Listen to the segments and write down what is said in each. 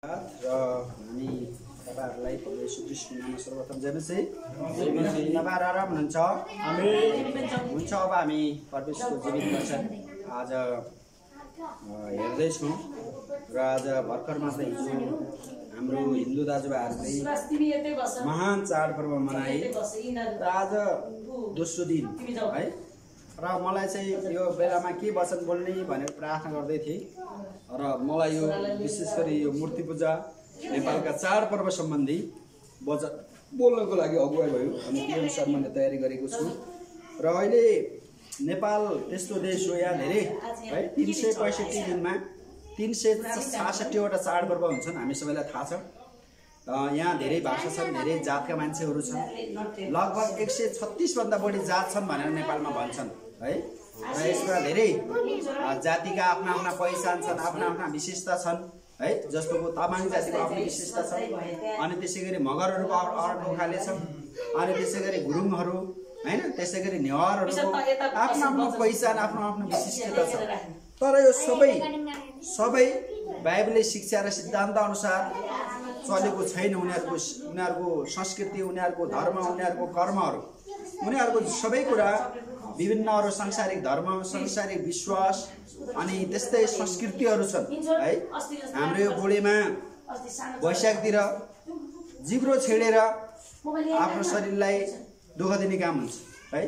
र हामी तपाईहरुलाई प्रभु येशू ख्रीष्टको नाममा सर्वप्रथम जय मसीह तपाईहरु आराम हुनुहुन्छ? आमेन। हुन्छ। अब हामी परमेश्वरको जीवित वचन आज हेर्दै छौं र आज भर्खर मात्रै हिजो हाम्रो हिन्दू दाजुभाइहरुले महान चाडपर्व मनाए र आज दोस्रो दिन है। र मलाई चाहिँ यो बेलामा के वचन बोल्ने भनेर प्रार्थना गर्दै थिए र मलाई यो विशेष गरी यो मूर्ति पूजा नेपालका चाडपर्व सम्बन्धी वचन बोल्नको लागि अगुवाई भयो अनि त्यो अनुसार मैले तयारी गरेको छु। र अहिले नेपाल त्यस्तो देश हो, यहाँ धेरै है 365 दिनमा 366 वटा चाडपर्व हुन्छन्, हामी सबैलाई थाहा छ। यहाँ धेरै भाषा छन्, धेरै जातका मान्छेहरू छन्, लगभग 136 भन्दा बढी जात छन् भनेर नेपालमा भन्छन् है। र यसमा धेरै जातिका आफ्ना आफ्ना पहिचान छन्, आफ्ना आफ्ना विशेषता छन् है। जस्तो को तामाङ जातिको आफ्नो विशेषता छ, अनि त्यसैगरी मगरहरूको अर्को खाले छ, अनि त्यसैगरी गुरुङहरू हैन, त्यसैगरी नेवारहरूको आफ्नो आफ्नो पहिचान, आफ्नो आफ्नो विशिष्टता छ। तर यो सबै बाइबलले शिक्षा र सिद्धान्त अनुसार चलेको छैन। उनीहरूको संस्कृति, उनीहरूको धर्म, उनीहरूको कर्महरू, उनीहरूको सबै कुरा विभिन्न अरू सांसारिक धर्म, सांसारिक विश्वास अनि त्यस्तै संस्कृतिहरू छन् है। हाम्रो यो बुढेमा वैशाखतिर जिब्रो छेडेर आफ्नो शरीरलाई दुःख दिने काम हुन्छ है।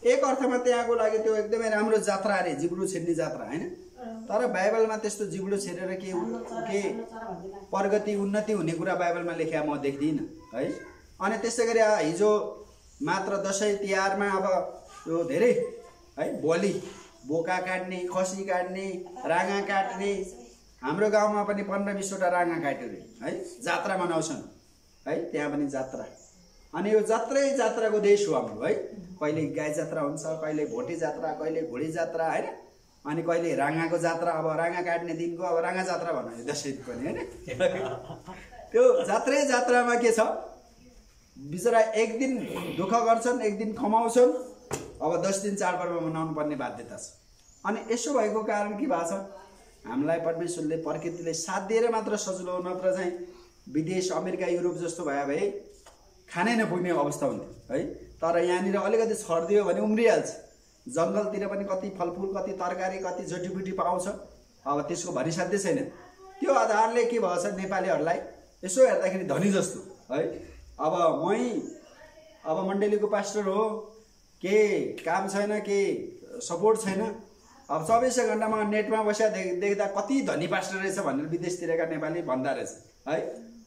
एक अर्थमा त्यहाँको लागि त्यो एकदमै राम्रो जात्रा अरे, जिब्रो छेड्ने जात्रा हैन। तर बाइबलमा त्यस्तो जिब्रो छेडेर के प्रगति उन्नति हुने कुरा बाइबलमा लेखेको म देख्दिन है। अनि त्यसैगरी हिजो मात्र दशैं तिहारमा अब यो धेरै है बलि, बोका काट्ने, खसी काट्ने, राँगा काट्ने, हाम्रो गाउँमा पनि 15-20 वटा राँगा काट्यो है। जात्रा मनाउँछन् है, त्यहाँ पनि जात्रा। अनि यो जात्राको देश हो हाम्रो है। कहिले गाई जात्रा हुन्छ, कहिले भोटे जात्रा, कहिले घोडी जात्रा हैन, अनि कहिले राँगाको जात्रा। अब राँगा काट्ने दिनको अब राँगा जात्रा भन्नु दशैं पनि हैन। त्यो जात्रामा के छ, बिचरा एक दिन दुःख गर्छन्, एक दिन कमाउँछन्, अब 10 दिन चाडपर्व मनाउनु पर्ने बाध्यता छ। अनि यसो भएको कारण के भएको छ, हामीलाई परमेश्वरले प्रकृतिले साथ दिएर मात्र सजिलो, नत्र चाहिँ विदेश अमेरिका युरोप जस्तो भयो भए खानै नपुग्ने अवस्था हुन्थ्यो है। तर यहाँनिर अलिकति छरिदियो भने उम्रिहाल्छ। जङ्गलतिर पनि कति फलफुल, कति तरकारी, कति जडीबुटी पाउँछ, अब त्यसको भनिसाध्य छैन। त्यो आधारले के भएछ, नेपालीहरूलाई यसो हेर्दाखेरि धनी जस्तो है। अब मण्डलीको पास्टर हो, के काम छैन, के सपोर्ट छैन, अब 24 घण्टामा नेटमा बसेर देख्दा कति धनी पास्टर रहेछ भनेर विदेशतिरका नेपाली भन्दा रहेछ है।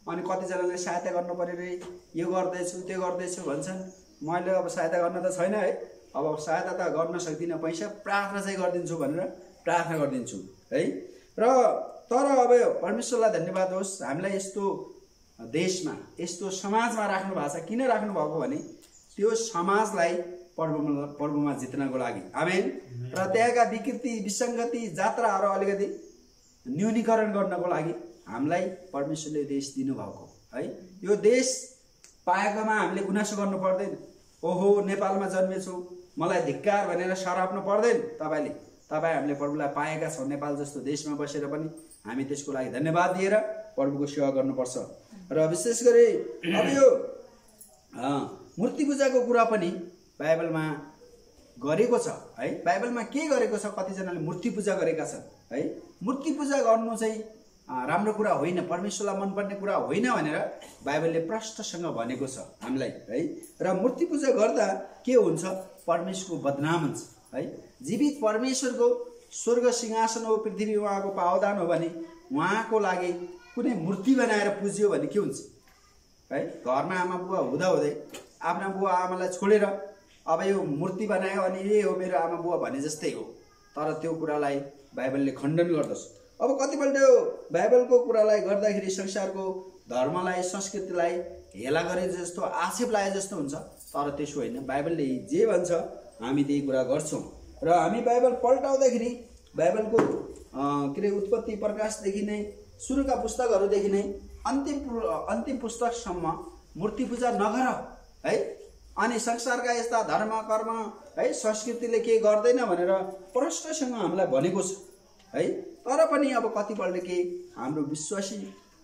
अनि कतिजनाले सहायता गर्नु पर्यो रे, यो गर्दैछु त्यो गर्दैछु भन्छन्। मैले अब सहायता गर्न त छैन है, अब सहायता त गर्न सक्दिनँ, पैसा प्रार्थना चाहिँ गरिदिन्छु भनेर प्रार्थना गरिदिन्छु है। र तर अब परमेश्वरलाई धन्यवाद होस्, हामीलाई यस्तो देशमा, यस्तो समाजमा राख्नु भएको छ। किन राख्नु भएको भने त्यो समाजलाई पर्वमा जित्नको लागि, आमेन। र त्यहाँका विकृति, विसङ्गति, जात्राहरू अलिकति न्यूनीकरण गर्नको लागि हामीलाई परमेश्वरले देश दिनुभएको है। यो देश पाएकोमा हामीले गुनासो गर्नु पर्दैन। ओहो नेपालमा जन्मेछु, मलाई धिक्कार भनेर सराप्नु पर्दैन। हामीले प्रभुलाई पाएका छौँ। नेपाल जस्तो देशमा बसेर पनि हामी त्यसको लागि धन्यवाद दिएर प्रभुको सेवा गर्नुपर्छ। र विशेष गरी अब यो मूर्ति पूजाको कुरा पनि बाइबलमा गरेको छ है। बाइबलमा के गरेको छ, कतिजनाले मूर्ति पूजा गरेका छन् है। मूर्ति पूजा गर्नु चाहिँ राम्रो कुरा होइन, परमेश्वरलाई मनपर्ने कुरा होइन भनेर बाइबलले प्रष्टसँग भनेको छ हामीलाई है। र मूर्ति पूजा गर्दा के हुन्छ, परमेश्वरको बदनाम हुन्छ है। जीवित परमेश्वरको स्वर्ग सिंहासन हो, पृथ्वी उहाँको पावदान हो भने उहाँको लागि कुनै मूर्ति बनाएर पुज्यो भने के हुन्छ है। घरमा आमा बुवा हुँदै आफ्ना बुवा आमालाई छोडेर अब यो मूर्ति बनायो अनि ये हो मेरो आमा बुवा भने जस्तै हो। तर त्यो कुरालाई बाइबलले खण्डन गर्दछ। अब कतिपल्ट बाइबलको कुरालाई गर्दाखेरि संसारको धर्मलाई, संस्कृतिलाई हेला गरे जस्तो, आक्षेप लागे जस्तो हुन्छ। तर त्यसो होइन, बाइबलले जे भन्छ हामी त्यही कुरा गर्छौँ। र हामी बाइबल पल्टाउँदाखेरि बाइबलको के अरे उत्पत्ति प्रकाशदेखि नै, सुरुका पुस्तकहरूदेखि नै अन्तिम पुस्तकसम्म मूर्ति पूजा नगर है। अनि संसारका यस्ता धर्म, कर्म है, संस्कृतिले के गर्दैन भनेर प्रष्टसँग हामीलाई भनेको छ है। तर पनि अब कतिपल्ट के हाम्रो विश्वासी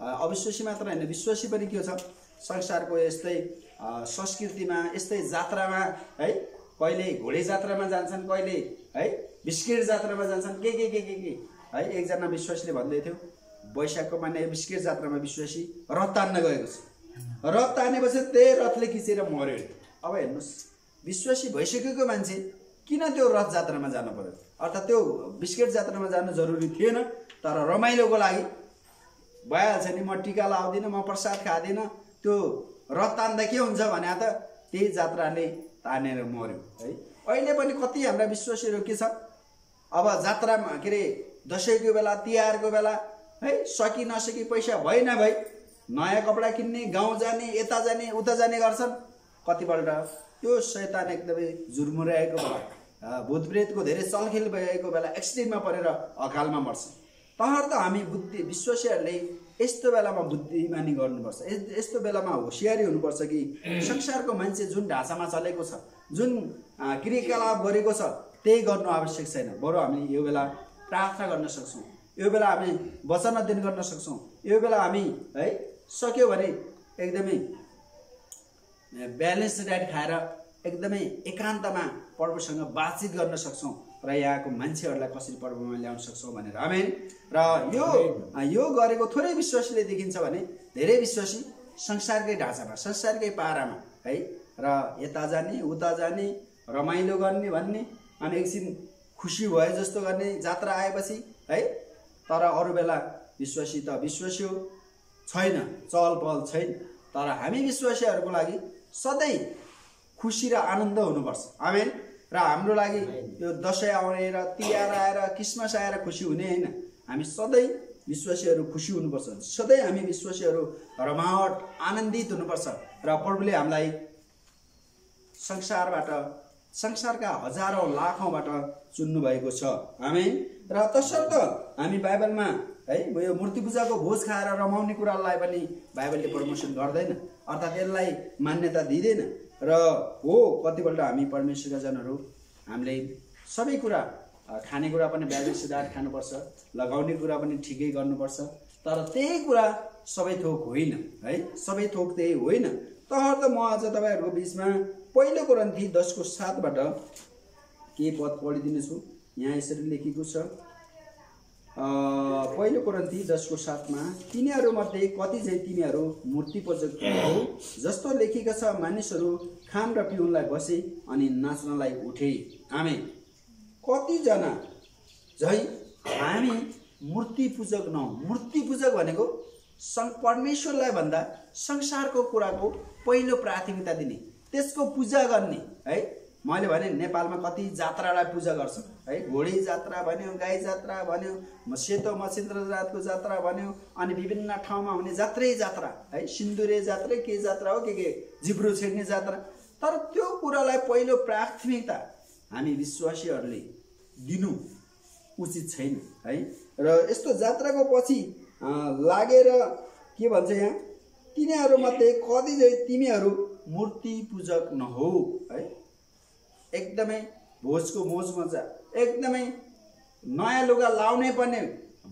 अविश्वासी मात्र हैन विश्वासी पनि के छ संसारको यस्तै संस्कृतिमा यस्तै जात्रामा है कहिले घोडे जात्रामा जान्छन् कहिले है बिस्किट जात्रामा जान्छन् के है एकजना विश्वासीले भन्दै थियो वैशाखको महिना बिस्किट जात्रामा विश्वासी रथ तान्न गएको छ रथ तानेपछि त्यही रथले खिचेर मर्यो अब हेर्नुस् विश्वासी भइसकेको मान्छे किन त्यो रथ जात्रामा जानु पर्यो अर्थात् त्यो बिस्किट जात्रामा जानु जरुरी थिएन तर रमाइलोको लागि भइहाल्छ नि म टीका लाउँदिन म प्रसाद खादिन त्यो रथ तान्दा के हुन्छ भने त त्यही जात्राले तानेर मर्यो है अहिले पनि कति हाम्रा विश्वासीहरू के छ अब जात्रामा के रे दशैँको बेला तिहारको बेला है सकी नसकी पैसा भइ नभई नयाँ कपडा किन्ने गाउँ जाने यता जाने उता जाने गर्छन् कतिपल्ट त्यो शैतान एकदमै झुरमुराएको बेला भूतप्रेतको धेरै चलखेल भएको बेला एक्सिडेन्टमा परेर अकालमा मर्छ तहर त हामी बुद्धि विश्वासीहरूले यस्तो बेलामा बुद्धिमानी गर्नुपर्छ यस्तो बेलामा होशियारी हुनुपर्छ कि संसारको मान्छे जुन ढाँचामा चलेको छ जुन क्रियाकलाप गरेको छ त्यही गर्नु आवश्यक छैन बरु हामी यो बेला प्रार्थना गर्न सक्छौँ यो बेला हामी वचन अध्ययन गर्न सक्छौँ यो बेला हामी है सक्यो भने एकदमै ब्यालेन्स डाइट खाएर एकदमै एकान्तमा प्रभुसँग बातचित गर्न सक्छौँ र यहाँको मान्छेहरूलाई कसरी प्रभुमा ल्याउन सक्छौँ भनेर आमेन र यो गरेको थोरै विश्वासीले देखिन्छ भने धेरै विश्वासी संसारकै ढाँचामा संसारकै पारामा है र यता जाने उता जाने रमाइलो गर्ने भन्ने अनि एकछिन खुसी भए जस्तो गर्ने जात्रा आएपछि है तर अरू बेला विश्वासी त विश्वासी हो छैन चहल पहल छैन तर हामी विश्वासीहरूको लागि सधैँ खुसी र आनन्द हुनुपर्छ आमेन र हाम्रो लागि यो दशैँ आएर तिहार आएर क्रिसमस आएर खुसी हुने हैन हामी सधैँ विश्वासीहरू खुसी हुनुपर्छ सधैँ हामी विश्वासीहरू रमाहट आनन्दित हुनुपर्छ र प्रभुले हामीलाई संसारका हजारौं लाखौंबाट चुन्नु भएको छ आमेन र तसर्थ हामी बाइबलमा है यो मूर्ति पूजाको भोज खाएर रमाउने कुरालाई पनि बाइबलले प्रमोसन गर्दैन अर्थात् यसलाई मान्यता दिँदैन र हो कतिपल्ट हामी परमेश्वरका जनहरू हामीले सबै कुरा खानेकुरा पनि ब्यालेन्स डाइट खानुपर्छ लगाउने कुरा पनि ठिकै गर्नुपर्छ तर त्यही कुरा सबै थोक होइन है सबै थोक त्यही होइन तहर त म आज तपाईहरुको बीचमा पहिलो कोरिन्थी 10:7 बाट के पद पढिदिन्छु यहाँ यसरी लेखेको छ पहिलो कोरिन्थी 10:7 मा तिनीहरु मध्ये कति चाहिँ तिमीहरु मूर्ति पूजक हौ जस्तो लेखेको छ मानिसहरु खान र पिउनलाई बसे अनि नाच्नलाई उठे आमेन कति जना चाहिँ हामी मूर्ति पूजक नौ मूर्ति पूजक भनेको परमेश्वरलाई भन्दा संसारको कुराको पहिलो प्राथमिकता दिने त्यसको पूजा गर्ने है मैले भने नेपालमा कति जात्रालाई पूजा गर्छ है घोडी जात्रा भन्यो गाई जात्रा भन्यो सेतो मच्छिन्द्र जातको जात्रा भन्यो अनि विभिन्न ठाउँमा हुने जात्रै जात्रा है सिन्दुरे जात्रा के जात्रा हो के जिब्रो छेड्ने जात्रा तर त्यो कुरालाई पहिलो प्राथमिकता हामी विश्वासीहरूले दिनु उचित छैन है र यस्तो जात्राको पछि लागेर के भन्छ यहाँ तिनीहरु मध्ये कति चाहिँ तिमीहरु मूर्ति पूजक नहौ है एकदमै भोजको मोज मजा एकदमै नयाँ लुगा लाउने पर्ने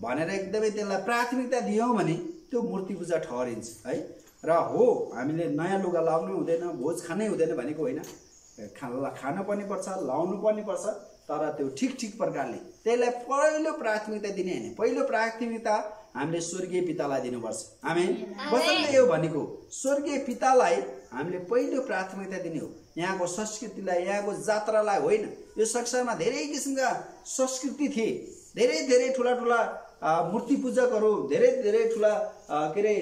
भनेर एकदमै त्यसलाई प्राथमिकता दियौं भने त्यो मूर्ति पूजा ठहरिन्छ है र हो हामीले नयाँ लुगा लाउनु हुँदैन भोज खानै हुँदैन भनेको होइन खान पनि पर्छ लाउनु पनि पर्छ तर त्यो ठीक प्रकारले त्यसलाई पहिलो प्राथमिकता दिने हैन पहिलो प्राथमिकता हामीले स्वर्गीय पितालाई दिनुपर्छ आमेन वचनले यो भनेको स्वर्गीय पितालाई हामीले पहिलो प्राथमिकता दिने हो यहाँको संस्कृतिलाई यहाँको जात्रालाई होइन यो संसारमा धेरै किसिमका संस्कृति थिए धेरै ठुला मूर्ति पूजकहरू धेरै ठुला के रे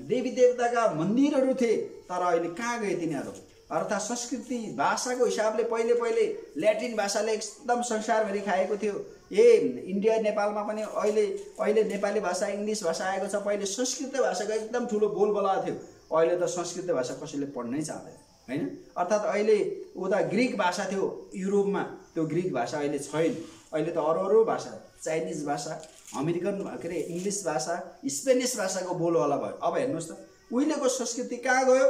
देवी देवताका मन्दिरहरू थिए तर अहिले कहाँ गए तिनीहरू अर्थात् संस्कृति भाषाको हिसाबले पहिले ल्याटिन भाषाले एकदम संसारभरि खाएको थियो इन्डिया नेपालमा पनि अहिले नेपाली भाषा इंग्लिश भाषा आएको छ पहिले संस्कृत भाषाको एकदम ठुलो बोलबला थियो अहिले त संस्कृत भाषा कसैले पढ्नै चाहदैन हैन अर्थात् अहिले उता ग्रीक भाषा थियो युरोपमा त्यो ग्रीक भाषा अहिले छैन अहिले त अरु भाषा चाइनिज भाषा अमेरिकन के रे इंग्लिश भाषा स्पेनिश भाषाको बोलवाला भयो अब हेर्नुस् त उहिलेको संस्कृति कहाँ गयो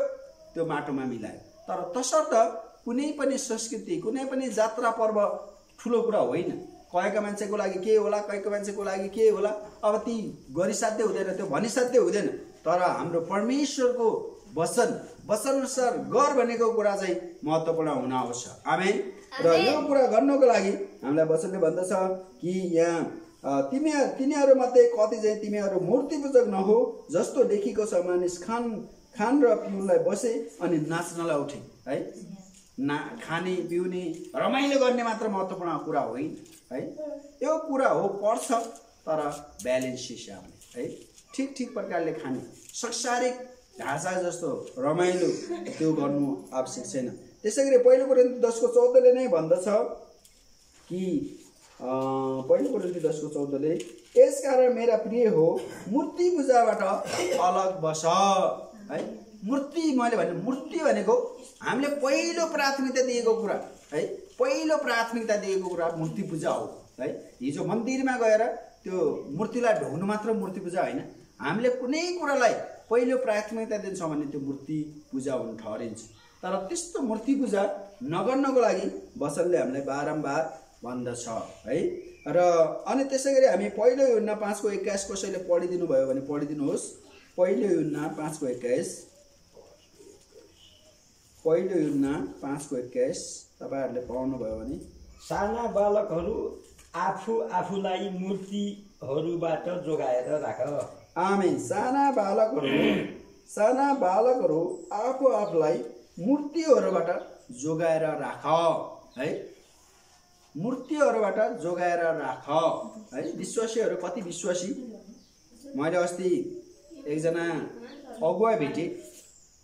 त्यो माटोमा मिलायो तर तसर्थ कुनै पनि संस्कृति कुनै पनि जात्रा पर्व ठुलो कुरा होइन कहेका मान्छेको लागि के होला, कहेका मान्छेको लागि के होला, अब ती गरिसाध्य हुँदैन, त्यो भनिसाध्य हुँदैन। तर हाम्रो परमेश्वरको वचन अनुसार गर भनेको कुरा चाहिँ महत्त्वपूर्ण हुन आवश्यक। आमेन। र यो कुरा गर्नको लागि हामीलाई वचनले भन्दछ कि यहाँ तिनीहरू मध्ये कति चाहिँ तिमीहरू मूर्ति पूजक नहो, जस्तो लेखिएको छ, मानिस खान र पिउनलाई बसे अनि नाच्नलाई उठे। है, खाने पिउने रमाइलो गर्ने मात्र महत्त्वपूर्ण कुरा होइन। है, यो कुरा हो, पर्छ, तर ब्यालेन्स हिसाबले। है, ठिक प्रकारले खाने, संसारिक ढाँचा जस्तो रमाइलो त्यो गर्नु आवश्यक छैन। त्यसै गरी पहिलो कोरिन्थी 10:14 नै भन्दछ कि पहिलो कोरिन्थी 10:14 यसकारण मेरा प्रिय हो, मूर्ति पूजाबाट अलग बस। है, मूर्ति, मैले भने मूर्ति भनेको हामीले पहिलो प्राथमिकता दिएको कुरा। है, पहिलो प्राथमिकता दिएको कुरा मूर्ति पूजा हो। है, हिजो मन्दिरमा गएर त्यो मूर्तिलाई ढोग्नु मात्र मूर्ति पूजा होइन। हामीले कुनै कुरालाई पहिलो प्राथमिकता दिन्छौँ भने त्यो मूर्ति पूजा हुन ठहरिन्छ। तर त्यस्तो मूर्ति पूजा नगर्नको लागि वचनले हामीलाई बारम्बार भन्दछ। है, र अनि त्यसै गरी हामी पहिलो यूहन्ना 5:21 कसैले पढिदिनु भयो भने पढिदिनुहोस्। पहिलो यूहन्ना 5:21, पहिलो यूहन्ना 5:21 तपाईहरुले पाउनु भयो भने। साना बालकहरू आफूलाई मूर्तिहरूबाट जोगाएर राख। आमेन। साना बालकहरू आफूलाई मूर्तिहरूबाट जोगाएर राख। है, मूर्तिहरूबाट जोगाएर राख। है, विश्वासीहरू कति विश्वासी। मैले अस्ति एकजना अगुवा भेटेँ,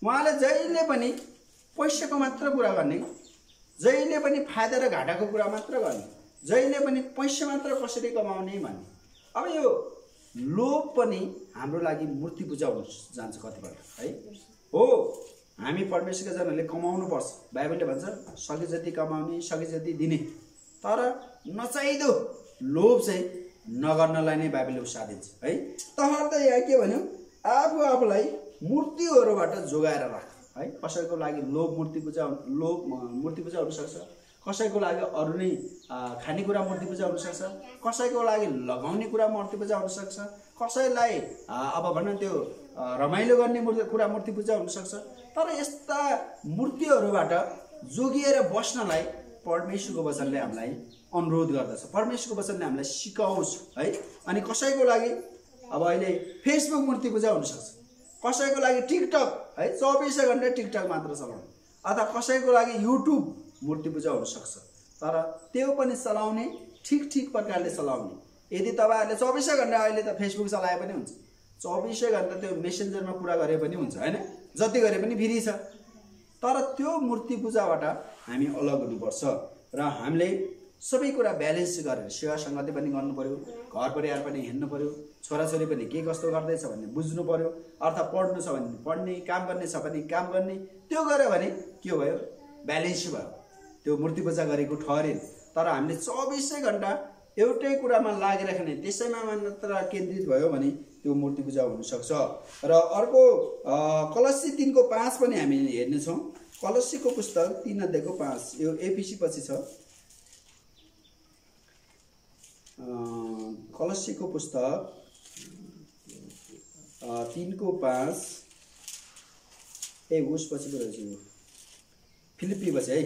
उहाँले जहिले पनि पैसाको मात्र कुरा गर्ने, जहिले पनि फाइदा र घाटाको कुरा मात्र गर्ने, जहिले पनि पैसा मात्र कसरी कमाउने भन्ने। अब यो लोभ पनि हाम्रो लागि मूर्ति पूजा हुन जान्छ कतिपल्ट। है, हो, हामी परमेश्वरका जनहरूले कमाउनु पर्छ। बाइबलले भन्छ सके जति कमाउने, सके जति दिने। तर नचाहिदो लोभ चाहिँ नगर्नलाई नै बाइबलले उत्साह दिन्छ। है, तहर्थ यहाँ के भन्यो, आफूलाई मूर्तिहरूबाट जोगाएर राख। है, कसैको लागि मूर्ति पूजा हुनसक्छ, कसैको लागि अरू नै खानेकुरा मूर्ति पूजा हुनसक्छ, कसैको लागि लगाउने कुरा मूर्ति पूजा हुनसक्छ, कसैलाई अब भनौँ त्यो रमाइलो गर्ने कुरा मूर्ति पूजा हुनसक्छ। तर यस्ता मूर्तिहरूबाट जोगिएर बस्नलाई परमेश्वरको वचनले हामीलाई अनुरोध गर्दछ, परमेश्वरको वचनले हामीलाई सिकाउँछ। है, अनि कसैको लागि अब अहिले फेसबुक मूर्ति पूजा हुनसक्छ, कसैको लागि टिकटक, है, 24 घण्टा टिकटक मात्र चलाउने, अथवा कसैको लागि युट्युब मूर्ति पूजा हुनसक्छ। तर त्यो पनि चलाउने ठिक प्रकारले चलाउने। यदि तपाईँहरूले 24 घण्टा अहिले त फेसबुक चलाए पनि हुन्छ, 24 घण्टा त्यो मेसेन्जरमा कुरा गरे पनि हुन्छ, होइन, जति गरे पनि फ्री छ। तर त्यो मूर्ति पूजाबाट हामी अलग हुनुपर्छ र हामीले सबै कुरा ब्यालेन्स गरेर सेवा सङ्गति पनि गर्नु पर्यो, घर परिवार पनि हेर्नु पर्यो, छोराछोरी पनि के कस्तो गर्दैछ भन्ने बुझ्नु पर्यो, अर्थात् पढ्नु छ भने पढ्ने, काम गर्ने छ भने काम गर्ने। त्यो गऱ्यो भने के भयो, ब्यालेन्स भयो, त्यो मूर्ति पूजा गरेको ठहरेन। तर हामीले 24 घण्टा एउटै कुरामा लागिराख्ने, त्यसैमा मात्र केन्द्रित भयो भने त्यो मूर्ति पूजा हुनसक्छ। र अर्को कलस्सी 3:5 पनि हामी हेर्नेछौँ। कलस्सीको पुस्तक 3:5, यो एफिसी पछि छ। कलस्सीको पुस्तक 3:5 उसपछि पो रहेछ, यो फिलिप्पी पछि। है,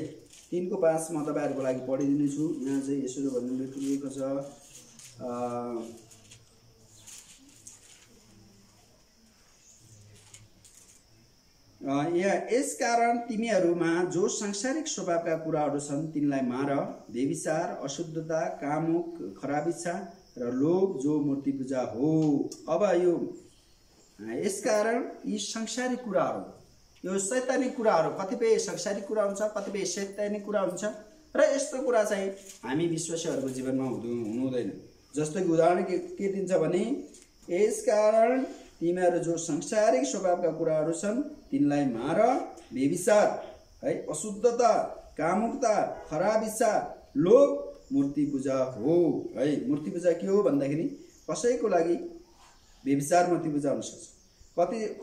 3:5 म तपाईँहरूको लागि पढिदिनेछु। यहाँ चाहिँ यसो भन्नु लेखिएको छ, यसकारण तिमीहरूमा जो सांसारिक स्वभावका कुराहरू छन् तिनलाई मार। व्यभिचार, अशुद्धता, कामुक, खराब इच्छा र लोभ जो मूर्ति पूजा हो। अब यो यसकारण यी सांसारिक कुराहरू, यो शैतानिक कुराहरू, कतिपय सांसारिक कुरा हुन्छ, कतिपय शैतानिक कुरा हुन्छ। र यस्तो कुरा चाहिँ हामी विश्वासीहरूको जीवनमा हुँदैन। जस्तो कि उदाहरण के दिन्छ भने, यसकारण तिमीहरू जो सांसारिक स्वभावका कुराहरू छन् तिनलाई मार। व्यभिचार, है, अशुद्धता, कामुकता, खराब इच्छा, लोभ मूर्ति पूजा हो। है, मूर्ति पूजा के हो भन्दाखेरि कसैको लागि व्यभिचार मूर्ति पूजा हुनसक्छ,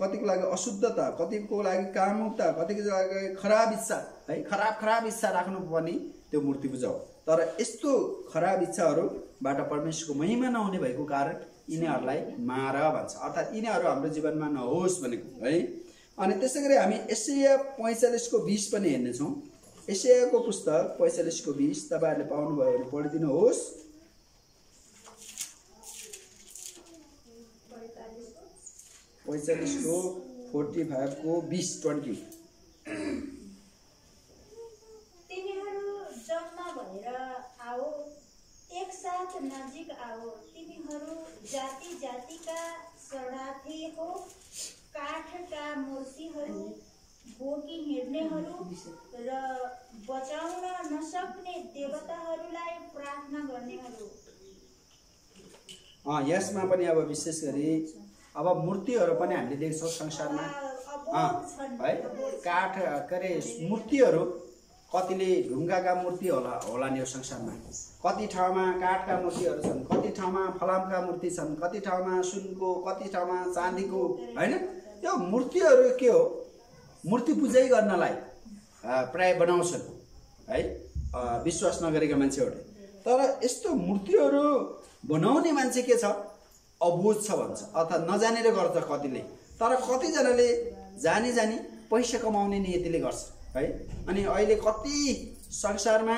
कतिको लागि अशुद्धता, कतिको लागि कामुकता, कतिको लागि खराब इच्छा। है, खराब इच्छा राख्नु पनि त्यो मूर्ति पूजा हो। तर यस्तो खराब इच्छाहरूबाट परमेश्वरको महिमा नहुने भएको कारण यिनीहरूलाई मार भन्छ, अर्थात् यिनीहरू हाम्रो जीवनमा नहोस् भनेको है। अनि त्यसै गरी हामी यशाया 45:20 पनि हेर्नेछौँ। यशायाको पुस्तक 45:20 तपाईहरूले पाउनुभयो भने पढिदिनुहोस्। 45:45:20 तिमीहरू जम्मा भएर आओ, एकसाथ नजिक आओ, तिमीहरू जाति जातिका शरणार्थी हो, काठका मूर्तिहरू बोकी हिँड्नेहरू र बचाउन नसक्ने देवताहरूलाई प्रार्थना गर्नेहरू। यसमा पनि अब विशेष गरी अब मूर्तिहरू पनि हामीले देख्छौँ संसारमा है। काठ के अरे मूर्तिहरू कतिले ढुङ्गाका मूर्ति होला नि यो संसारमा, कति ठाउँमा काठका मूर्तिहरू छन्, कति ठाउँमा फलामका मूर्ति छन्, कति ठाउँमा सुनको, कति ठाउँमा चाँदीको हैन। यो मूर्तिहरू के हो, मूर्ति पूजै गर्नलाई प्राय बनाउँछन् है विश्वास नगरेका मान्छेहरूले। तर यस्तो मूर्तिहरू बनाउने मान्छे के छ, अबुझ छ भन्छ, अर्थात् नजानेर गर्छ कतिले। तर कतिजनाले जानी जानी पैसा कमाउने नियतिले गर्छ है। अनि अहिले कति संसारमा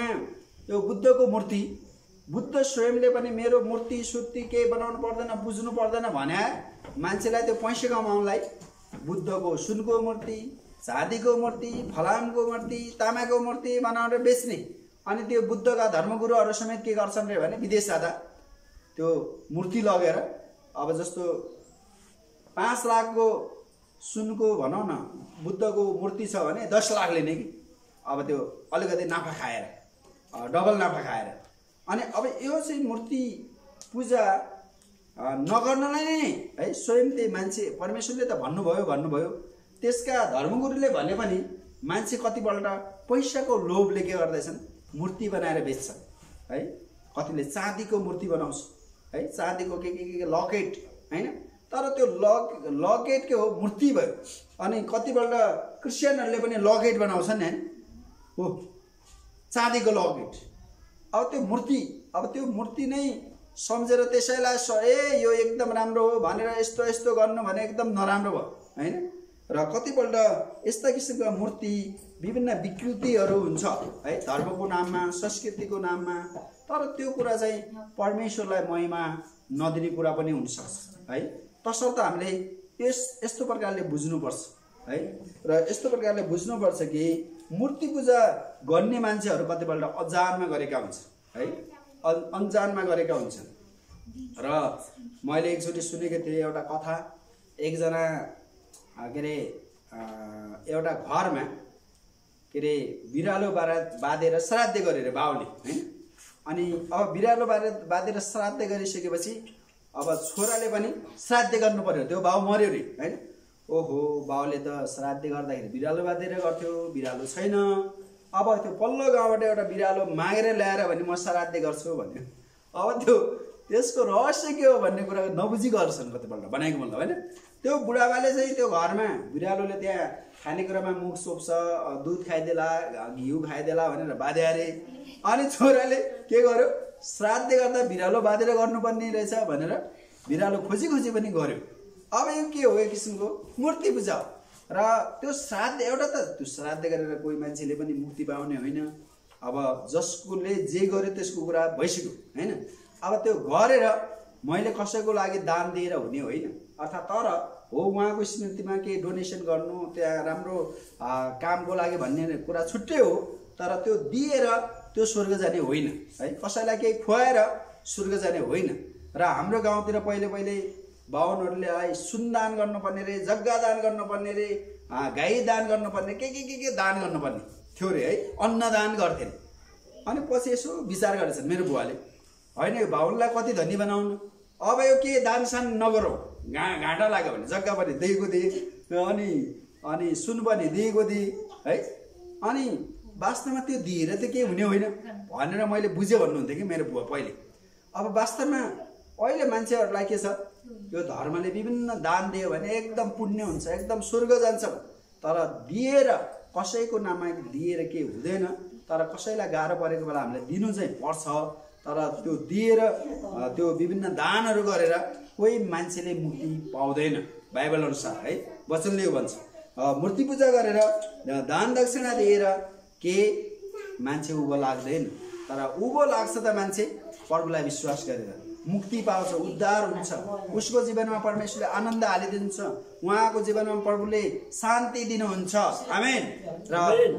यो बुद्धको मूर्ति, बुद्ध स्वयंले पनि मेरो मूर्ति सुर्ति केही बनाउनु पर्दैन, बुझ्नु पर्दैन भने मान्छेलाई त्यो पैसा कमाउनलाई बुद्धको सुनको मूर्ति, चाँदीको मूर्ति, फलामको मूर्ति, तामाको मूर्ति बनाएर बेच्ने। अनि त्यो बुद्धका धर्मगुरुहरू समेत के गर्छन् रे भने विदेश जाँदा त्यो मूर्ति लगेर, अब जस्तो 5 लाखको सुनको भनौँ न बुद्धको मूर्ति छ भने 10 लाख लिने कि, अब त्यो अलिकति नाफा खाएर, डबल नाफा खाएर। अनि अब यो चाहिँ मूर्ति पूजा नगर्नलाई नै है स्वयं त्यही मान्छे परमेश्वरले त भन्नुभयो त्यसका धर्मगुरुले भने पनि मान्छे कतिपल्ट पैसाको लोभले के गर्दैछन्, मूर्ति बनाएर बेच्छन् है। कतिले चाँदीको मूर्ति बनाउँछ है, चाँदीको के लकेट हैन। तर त्यो लकेट के हो, मूर्ति भयो। अनि कतिपल्ट क्रिस्चियनहरूले पनि लकेट बनाउँछन् हैन, हो चाँदीको लकेट। अब त्यो मूर्ति नै सम्झेर त्यसैलाई यो एकदम राम्रो हो भनेर यस्तो गर्नु भने एकदम नराम्रो भयो हैन। र कतिपल्ट यस्ता किसिमका मूर्ति विभिन्न विकृतिहरू हुन्छ है धर्मको नाममा, संस्कृतिको नाममा। तर त्यो कुरा चाहिँ परमेश्वरलाई महिमा नदिने कुरा पनि हुनसक्छ है। तसर्थ हामीले यस्तो प्रकारले बुझ्नुपर्छ है। र यस्तो प्रकारले बुझ्नुपर्छ कि मूर्ति पूजा गर्ने मान्छेहरू कतिपल्ट अजानमा गरेका हुन्छन् है, अनजानमा गरेका हुन्छन्। र मैले एकचोटि सुनेको थिएँ एउटा कथा, एकजना के अरे एउटा घरमा के अरे बिरालो बाँधेर श्राद्ध गरे अरे बाउले हैन। अनि अब बिरालो बाँधेर श्राद्ध गरिसकेपछि अब छोराले पनि श्राद्ध गर्नु पर्यो, त्यो बाउ मर्यो रे हैन। ओहो, बाउले त श्राद्ध गर्दाखेरि बिरालो बाँधेर गर्थ्यो, बिरालो छैन। अब त्यो पल्लो गाउँबाट एउटा बिरालो मागेर ल्याएर भने म श्राद्ध गर्छु भन्यो। अब त्यसको रहस्य के हो भन्ने कुरा नबुझी गर्छन् कतिपल्ट बनाएको मतलब हैन। त्यो बुढाबाले चाहिँ त्यो घरमा बिरालोले त्यहाँ खानेकुरामा मुख सोप्छ, दुध खाइदेला, घिउ खाइदेला भनेर बाँधे अरे। अनि छोराले के गर्यो, श्राद्ध गर्दा बिरालो बाँधेर गर्नुपर्ने रहेछ भनेर बिरालो खोजी पनि गर्यो। अब यो के हो, एक किसिमको मूर्ति पूजा हो। र त्यो श्राद्ध एउटा त त्यो श्राद्ध गरेर कोही मान्छेले पनि मुक्ति पाउने होइन। अब जसकोले जे गर्यो त्यसको कुरा भइसक्यो हैन। अब त्यो गरेर मैले कसैको लागि दान दिएर हुने होइन, अर्थात् तर हो उहाँको स्मृतिमा के डोनेसन गर्नु, त्यहाँ राम्रो कामको लागि भन्ने कुरा छुट्टै हो। तर त्यो दिएर त्यो स्वर्ग जाने होइन है, कसैलाई केही खुवाएर स्वर्ग जाने होइन। र हाम्रो गाउँतिर पहिले बाहुनहरूले सुनदान गर्नुपर्ने रे, जग्गा दान गर्नुपर्ने रे, गाई दान गर्नुपर्ने, के दान गर्नुपर्ने थियो रे है, अन्नदान गर्थे। अनि पछि यसो विचार गरेछन् मेरो बुवाले, होइन यो बाहुनलाई कति धनी बनाउनु, अब यो के दान सान नगरौँ, घाटा लाग्यो भने जग्गा पनि दिएको थिएँ, अनि सुन पनि दिएको थिएँ है। अनि वास्तवमा त्यो दिएर त केही हुने होइन भनेर मैले बुझेँ भन्नुहुन्थ्यो कि मेरो बुवा पहिले। अब वास्तवमा अहिले मान्छेहरूलाई के छ, यो धर्मले विभिन्न दान दियो भने एकदम पुण्य हुन्छ, एकदम स्वर्ग जान्छ। तर दिएर कसैको नाममा दिएर केही हुँदैन। तर कसैलाई गाह्रो परेको बेला हामीले दिनु चाहिँ पर्छ। तर त्यो दिएर त्यो विभिन्न दानहरू गरेर कोही मान्छेले मुक्ति पाउँदैन बाइबल अनुसार है, वचनले यो भन्छ। मूर्ति पूजा गरेर दान दक्षिणा दिएर के मान्छे उँभो लाग्दैन, तर उँभो लाग्छ त मान्छे प्रभुलाई विश्वास गरेर मुक्ति पाउँछ, उद्धार हुन्छ, उसको जीवनमा परमेश्वरले आनन्द हालिदिन्छ, उहाँको जीवनमा प्रभुले शान्ति दिनुहुन्छ। आमेन। र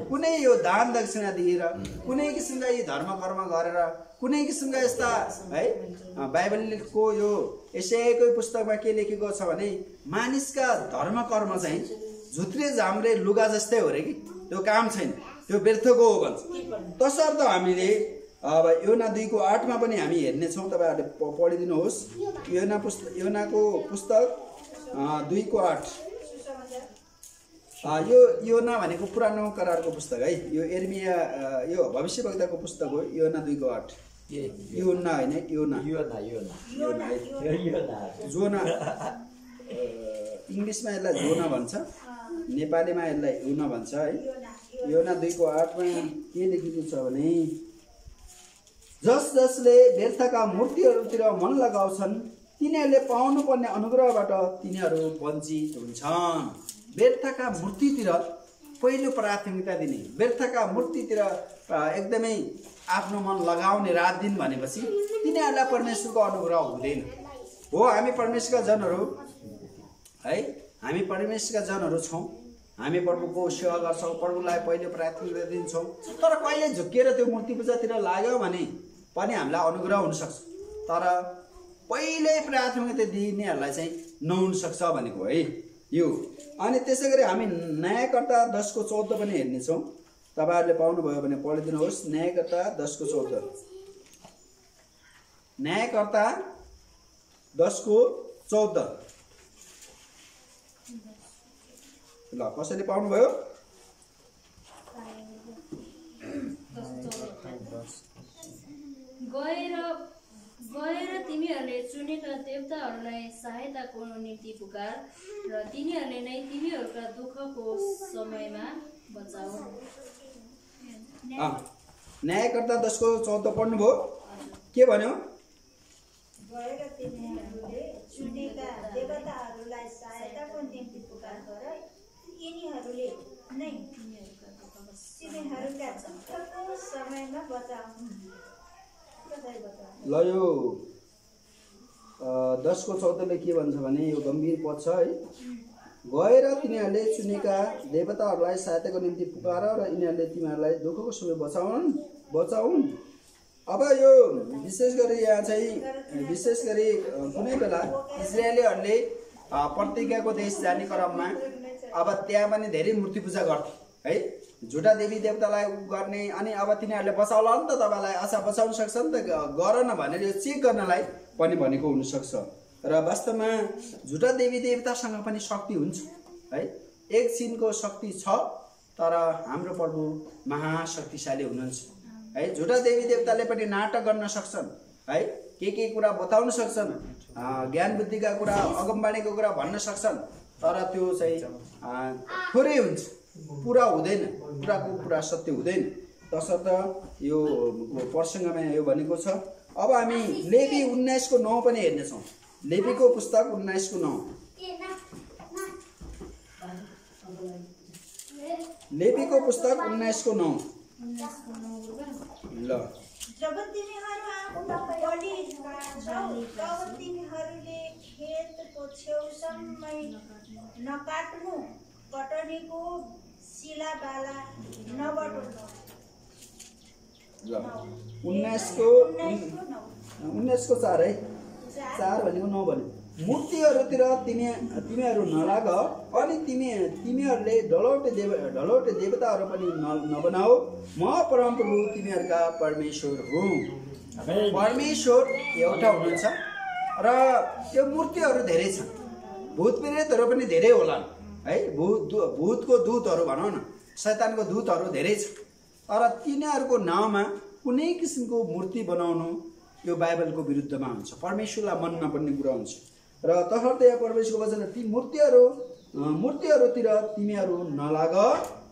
कुनै यो दान दक्षिणा दिएर कुनै किसिमका यी धर्म कर्म गरेर कुनै किसिमका यस्ता है, बाइबलको यो एसायाको पुस्तकमा के लेखेको छ भने मानिसका धर्म कर्म चाहिँ झुत्रे झाम्रे लुगा जस्तै हो रे कि त्यो काम छैन, त्यो व्यर्थको हो भन्छ। तसर्थ हामीले अब योना 2:8 मा पनि हामी हेर्नेछौँ, तपाईँहरूले पढिदिनुहोस्। योनाको पुस्तक 2:8। यो योना भनेको पुरानो करारको पुस्तक है, यो एर्मिया यो भविष्यवक्ताको पुस्तक हो। योना 2:8 योना होइन, योना जोना, इङ्ग्लिसमा यसलाई जोना भन्छ, नेपालीमा यसलाई योना भन्छ है। योना 2:8 मा के लेखेको छ भने जसले व्यर्थका मूर्तिहरूतिर मन लगाउँछन् तिनीहरूले पाउनुपर्ने अनुग्रहबाट तिनीहरू वञ्चित हुन्छन्। व्यर्थका मूर्तितिर पहिलो प्राथमिकता दिने, व्यर्थका मूर्तितिर एकदमै आफ्नो मन लगाउने रात दिन भनेपछि तिनीहरूलाई परमेश्वरको अनुग्रह हुँदैन। हो, हामी परमेश्वरका जनहरू है, हामी परमेश्वरका जनहरू छौँ, हामी प्रभुको सेवा गर्छौँ, प्रभुलाई पहिलो प्राथमिकता दिन्छौँ। तर कहिले झुक्किएर त्यो मूर्ति पूजातिर लाग्यो भने पनि हामीलाई अनुग्रह हुनसक्छ, तर पहिल्यै प्राथमिकता दिनेहरूलाई चाहिँ नहुनसक्छ भनेको है यो। अनि त्यसै गरी हामी न्यायकर्ता 10:14 पनि हेर्नेछौँ। तपाईँहरूले पाउनुभयो भने पढिदिनुहोस्। न्यायकर्ता 10:14। न्यायकर्ता 10:14 ल, कसैले पाउनुभयो? गएर तिमीहरूले चुनेका देवताहरूलाई सहायताको निम्ति पुकार र तिनीहरूले नै तिमीहरूका दुःखको समयमा बचाऊ। न्यायकर्ता 10:14 पढ्नुभयो? के भन्यो? गएर तिमीहरूले चुनेका देवताहरूलाई सहायताको निम्ति पुकार गर, यिनीहरूले नै तिमीहरूका दुःखको समयमा बचाऊ। ल, यो 10:14 के भन्छ भने यो गम्भीर पद छ है। गएर तिनीहरूले चुनेका देवताहरूलाई सहायताको निम्ति पुकार र यिनीहरूले तिमीहरूलाई दुःखको समय बचाउन्। अब यो विशेष गरी यहाँ चाहिँ विशेष गरी कुनै बेला इजरायलीहरूले प्रतिज्ञाको देश जाने क्रममा अब त्यहाँ पनि धेरै मूर्ति पूजा गर्थे है, झुटा देवी देवतालाई गर्ने। अनि अब तिनीहरूले बचाउला नि त, तपाईँलाई आशा बचाउन सक्छ नि त, गर न भनेर यो चेक गर्नलाई पनि भनेको हुनसक्छ। र वास्तवमा झुटा देवी देवतासँग पनि शक्ति हुन्छ है, एकछिनको शक्ति छ, तर हाम्रो प्रभु महाशक्तिशाली हुनुहुन्छ है। झुटा देवी देवताले पनि नाटक गर्न सक्छन् है, के कुरा बताउन सक्छन्, ज्ञान बुद्धिका कुरा, अगमबाणीको कुरा भन्न सक्छन्, तर त्यो चाहिँ थोरै हुन्छ, पुरा हुँदैन, कुराको कुरा सत्य हुँदैन। तसर्थ यो प्रसङ्गमा यो भनेको छ। अब हामी लेवी 19:9 पनि हेर्नेछौँ। लेवीको पुस्तक 19:9। लेवीको पुस्तक 19:9 ल। जब तिमीहरू बलि खान्छौ तब तिमीहरूले खेतको छेउसम्म नकाट्नु, कटनीको शिलाबाला नबटुल्नु। 19:4 है, 4 भनेको 9 भन्यो। मूर्तिहरूतिर तिमीहरू नलाग अनि तिमीहरूले ढलौटे देवताहरू पनि नबनाऊ, म परमप्रभु तिमीहरूका परमेश्वर हुँ। परमेश्वर एउटा हुनुहुन्छ र त्यो मूर्तिहरू धेरै छन्, भूत प्रेतहरू पनि धेरै होलान् है, भूतको दूतहरू भनौँ न, शैतानको दूतहरू धेरै छ। तर तिनीहरूको नाउँमा कुनै किसिमको मूर्ति बनाउनु यो बाइबलको विरुद्धमा हुन्छ, परमेश्वरलाई मन नपर्ने कुरा हुन्छ। र तसर्थ यहाँ परमेश्वरको वचन ती मूर्तिहरूतिर तिमीहरू नलाग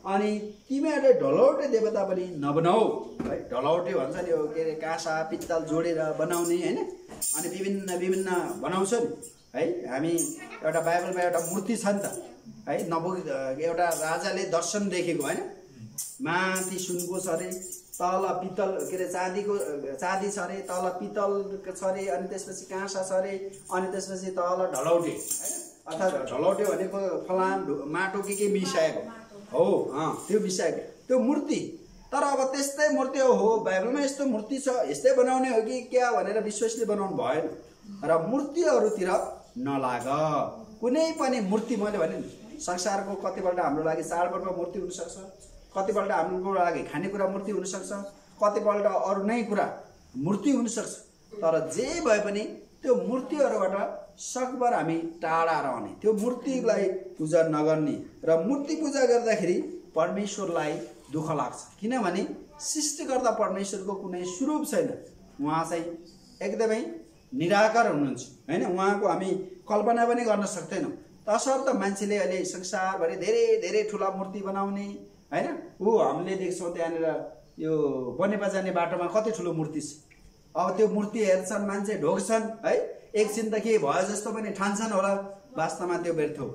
अनि तिमीहरूले ढलौटे देवता पनि नबनाऊ है। ढलौटे भन्छ नि यो के अरे काँसा पित्तल जोडेर बनाउने होइन, अनि विभिन्न विभिन्न बनाउँछ नि है। हामी एउटा बाइबलमा एउटा मूर्ति छ नि त है, एउटा राजाले दर्शन देखेको होइन, माथि सुनको छ अरे, तल पित्तल के अरे चाँदी छ अरे, तल पित्तल छ अरे, अनि त्यसपछि काँसा छ अरे, अनि त्यसपछि तल ढलौटे होइन। अर्थात् ढलौटे भनेको फलाम माटो के मिसाएको हो, त्यो मिसाएको त्यो मूर्ति। तर अब त्यस्तै मूर्ति हो, बाइबलमा यस्तो मूर्ति छ यस्तै बनाउने हो कि क्या भनेर विश्वासले बनाउनु भएन। र मूर्तिहरूतिर नलाग, कुनै पनि मूर्ति। मैले भने नि संसारको कतिपल्ट हाम्रो लागि चाडपर्व मूर्ति हुनसक्छ, कतिपल्ट हाम्रो लागि खानेकुरा मूर्ति हुनसक्छ, कतिपल्ट अरू नै कुरा मूर्ति हुनसक्छ। तर जे भए पनि त्यो मूर्तिहरूबाट सकभर हामी टाढा रहने, त्यो मूर्तिलाई पूजा नगर्ने। र मूर्ति पूजा गर्दाखेरि परमेश्वरलाई दुःख लाग्छ, किनभने सृष्टिकर्ता परमेश्वरको कुनै स्वरूप छैन, उहाँ चाहिँ एकदमै निराकार हुनुहुन्छ होइन। उहाँको हामी कल्पना पनि गर्न सक्दैनौँ। तसर्थ मान्छेले अहिले संसारभरि धेरै धेरै ठुला मूर्ति बनाउने होइन। हामीले देख्छौँ त्यहाँनिर यो बनेपा जाने बाटोमा कति ठुलो मूर्ति छ। अब त्यो मूर्ति हेर्छन् मान्छे, ढोग्छन् है, एकछिन त के भयो जस्तो पनि ठान्छन् होला, वास्तवमा त्यो व्यर्थ हो।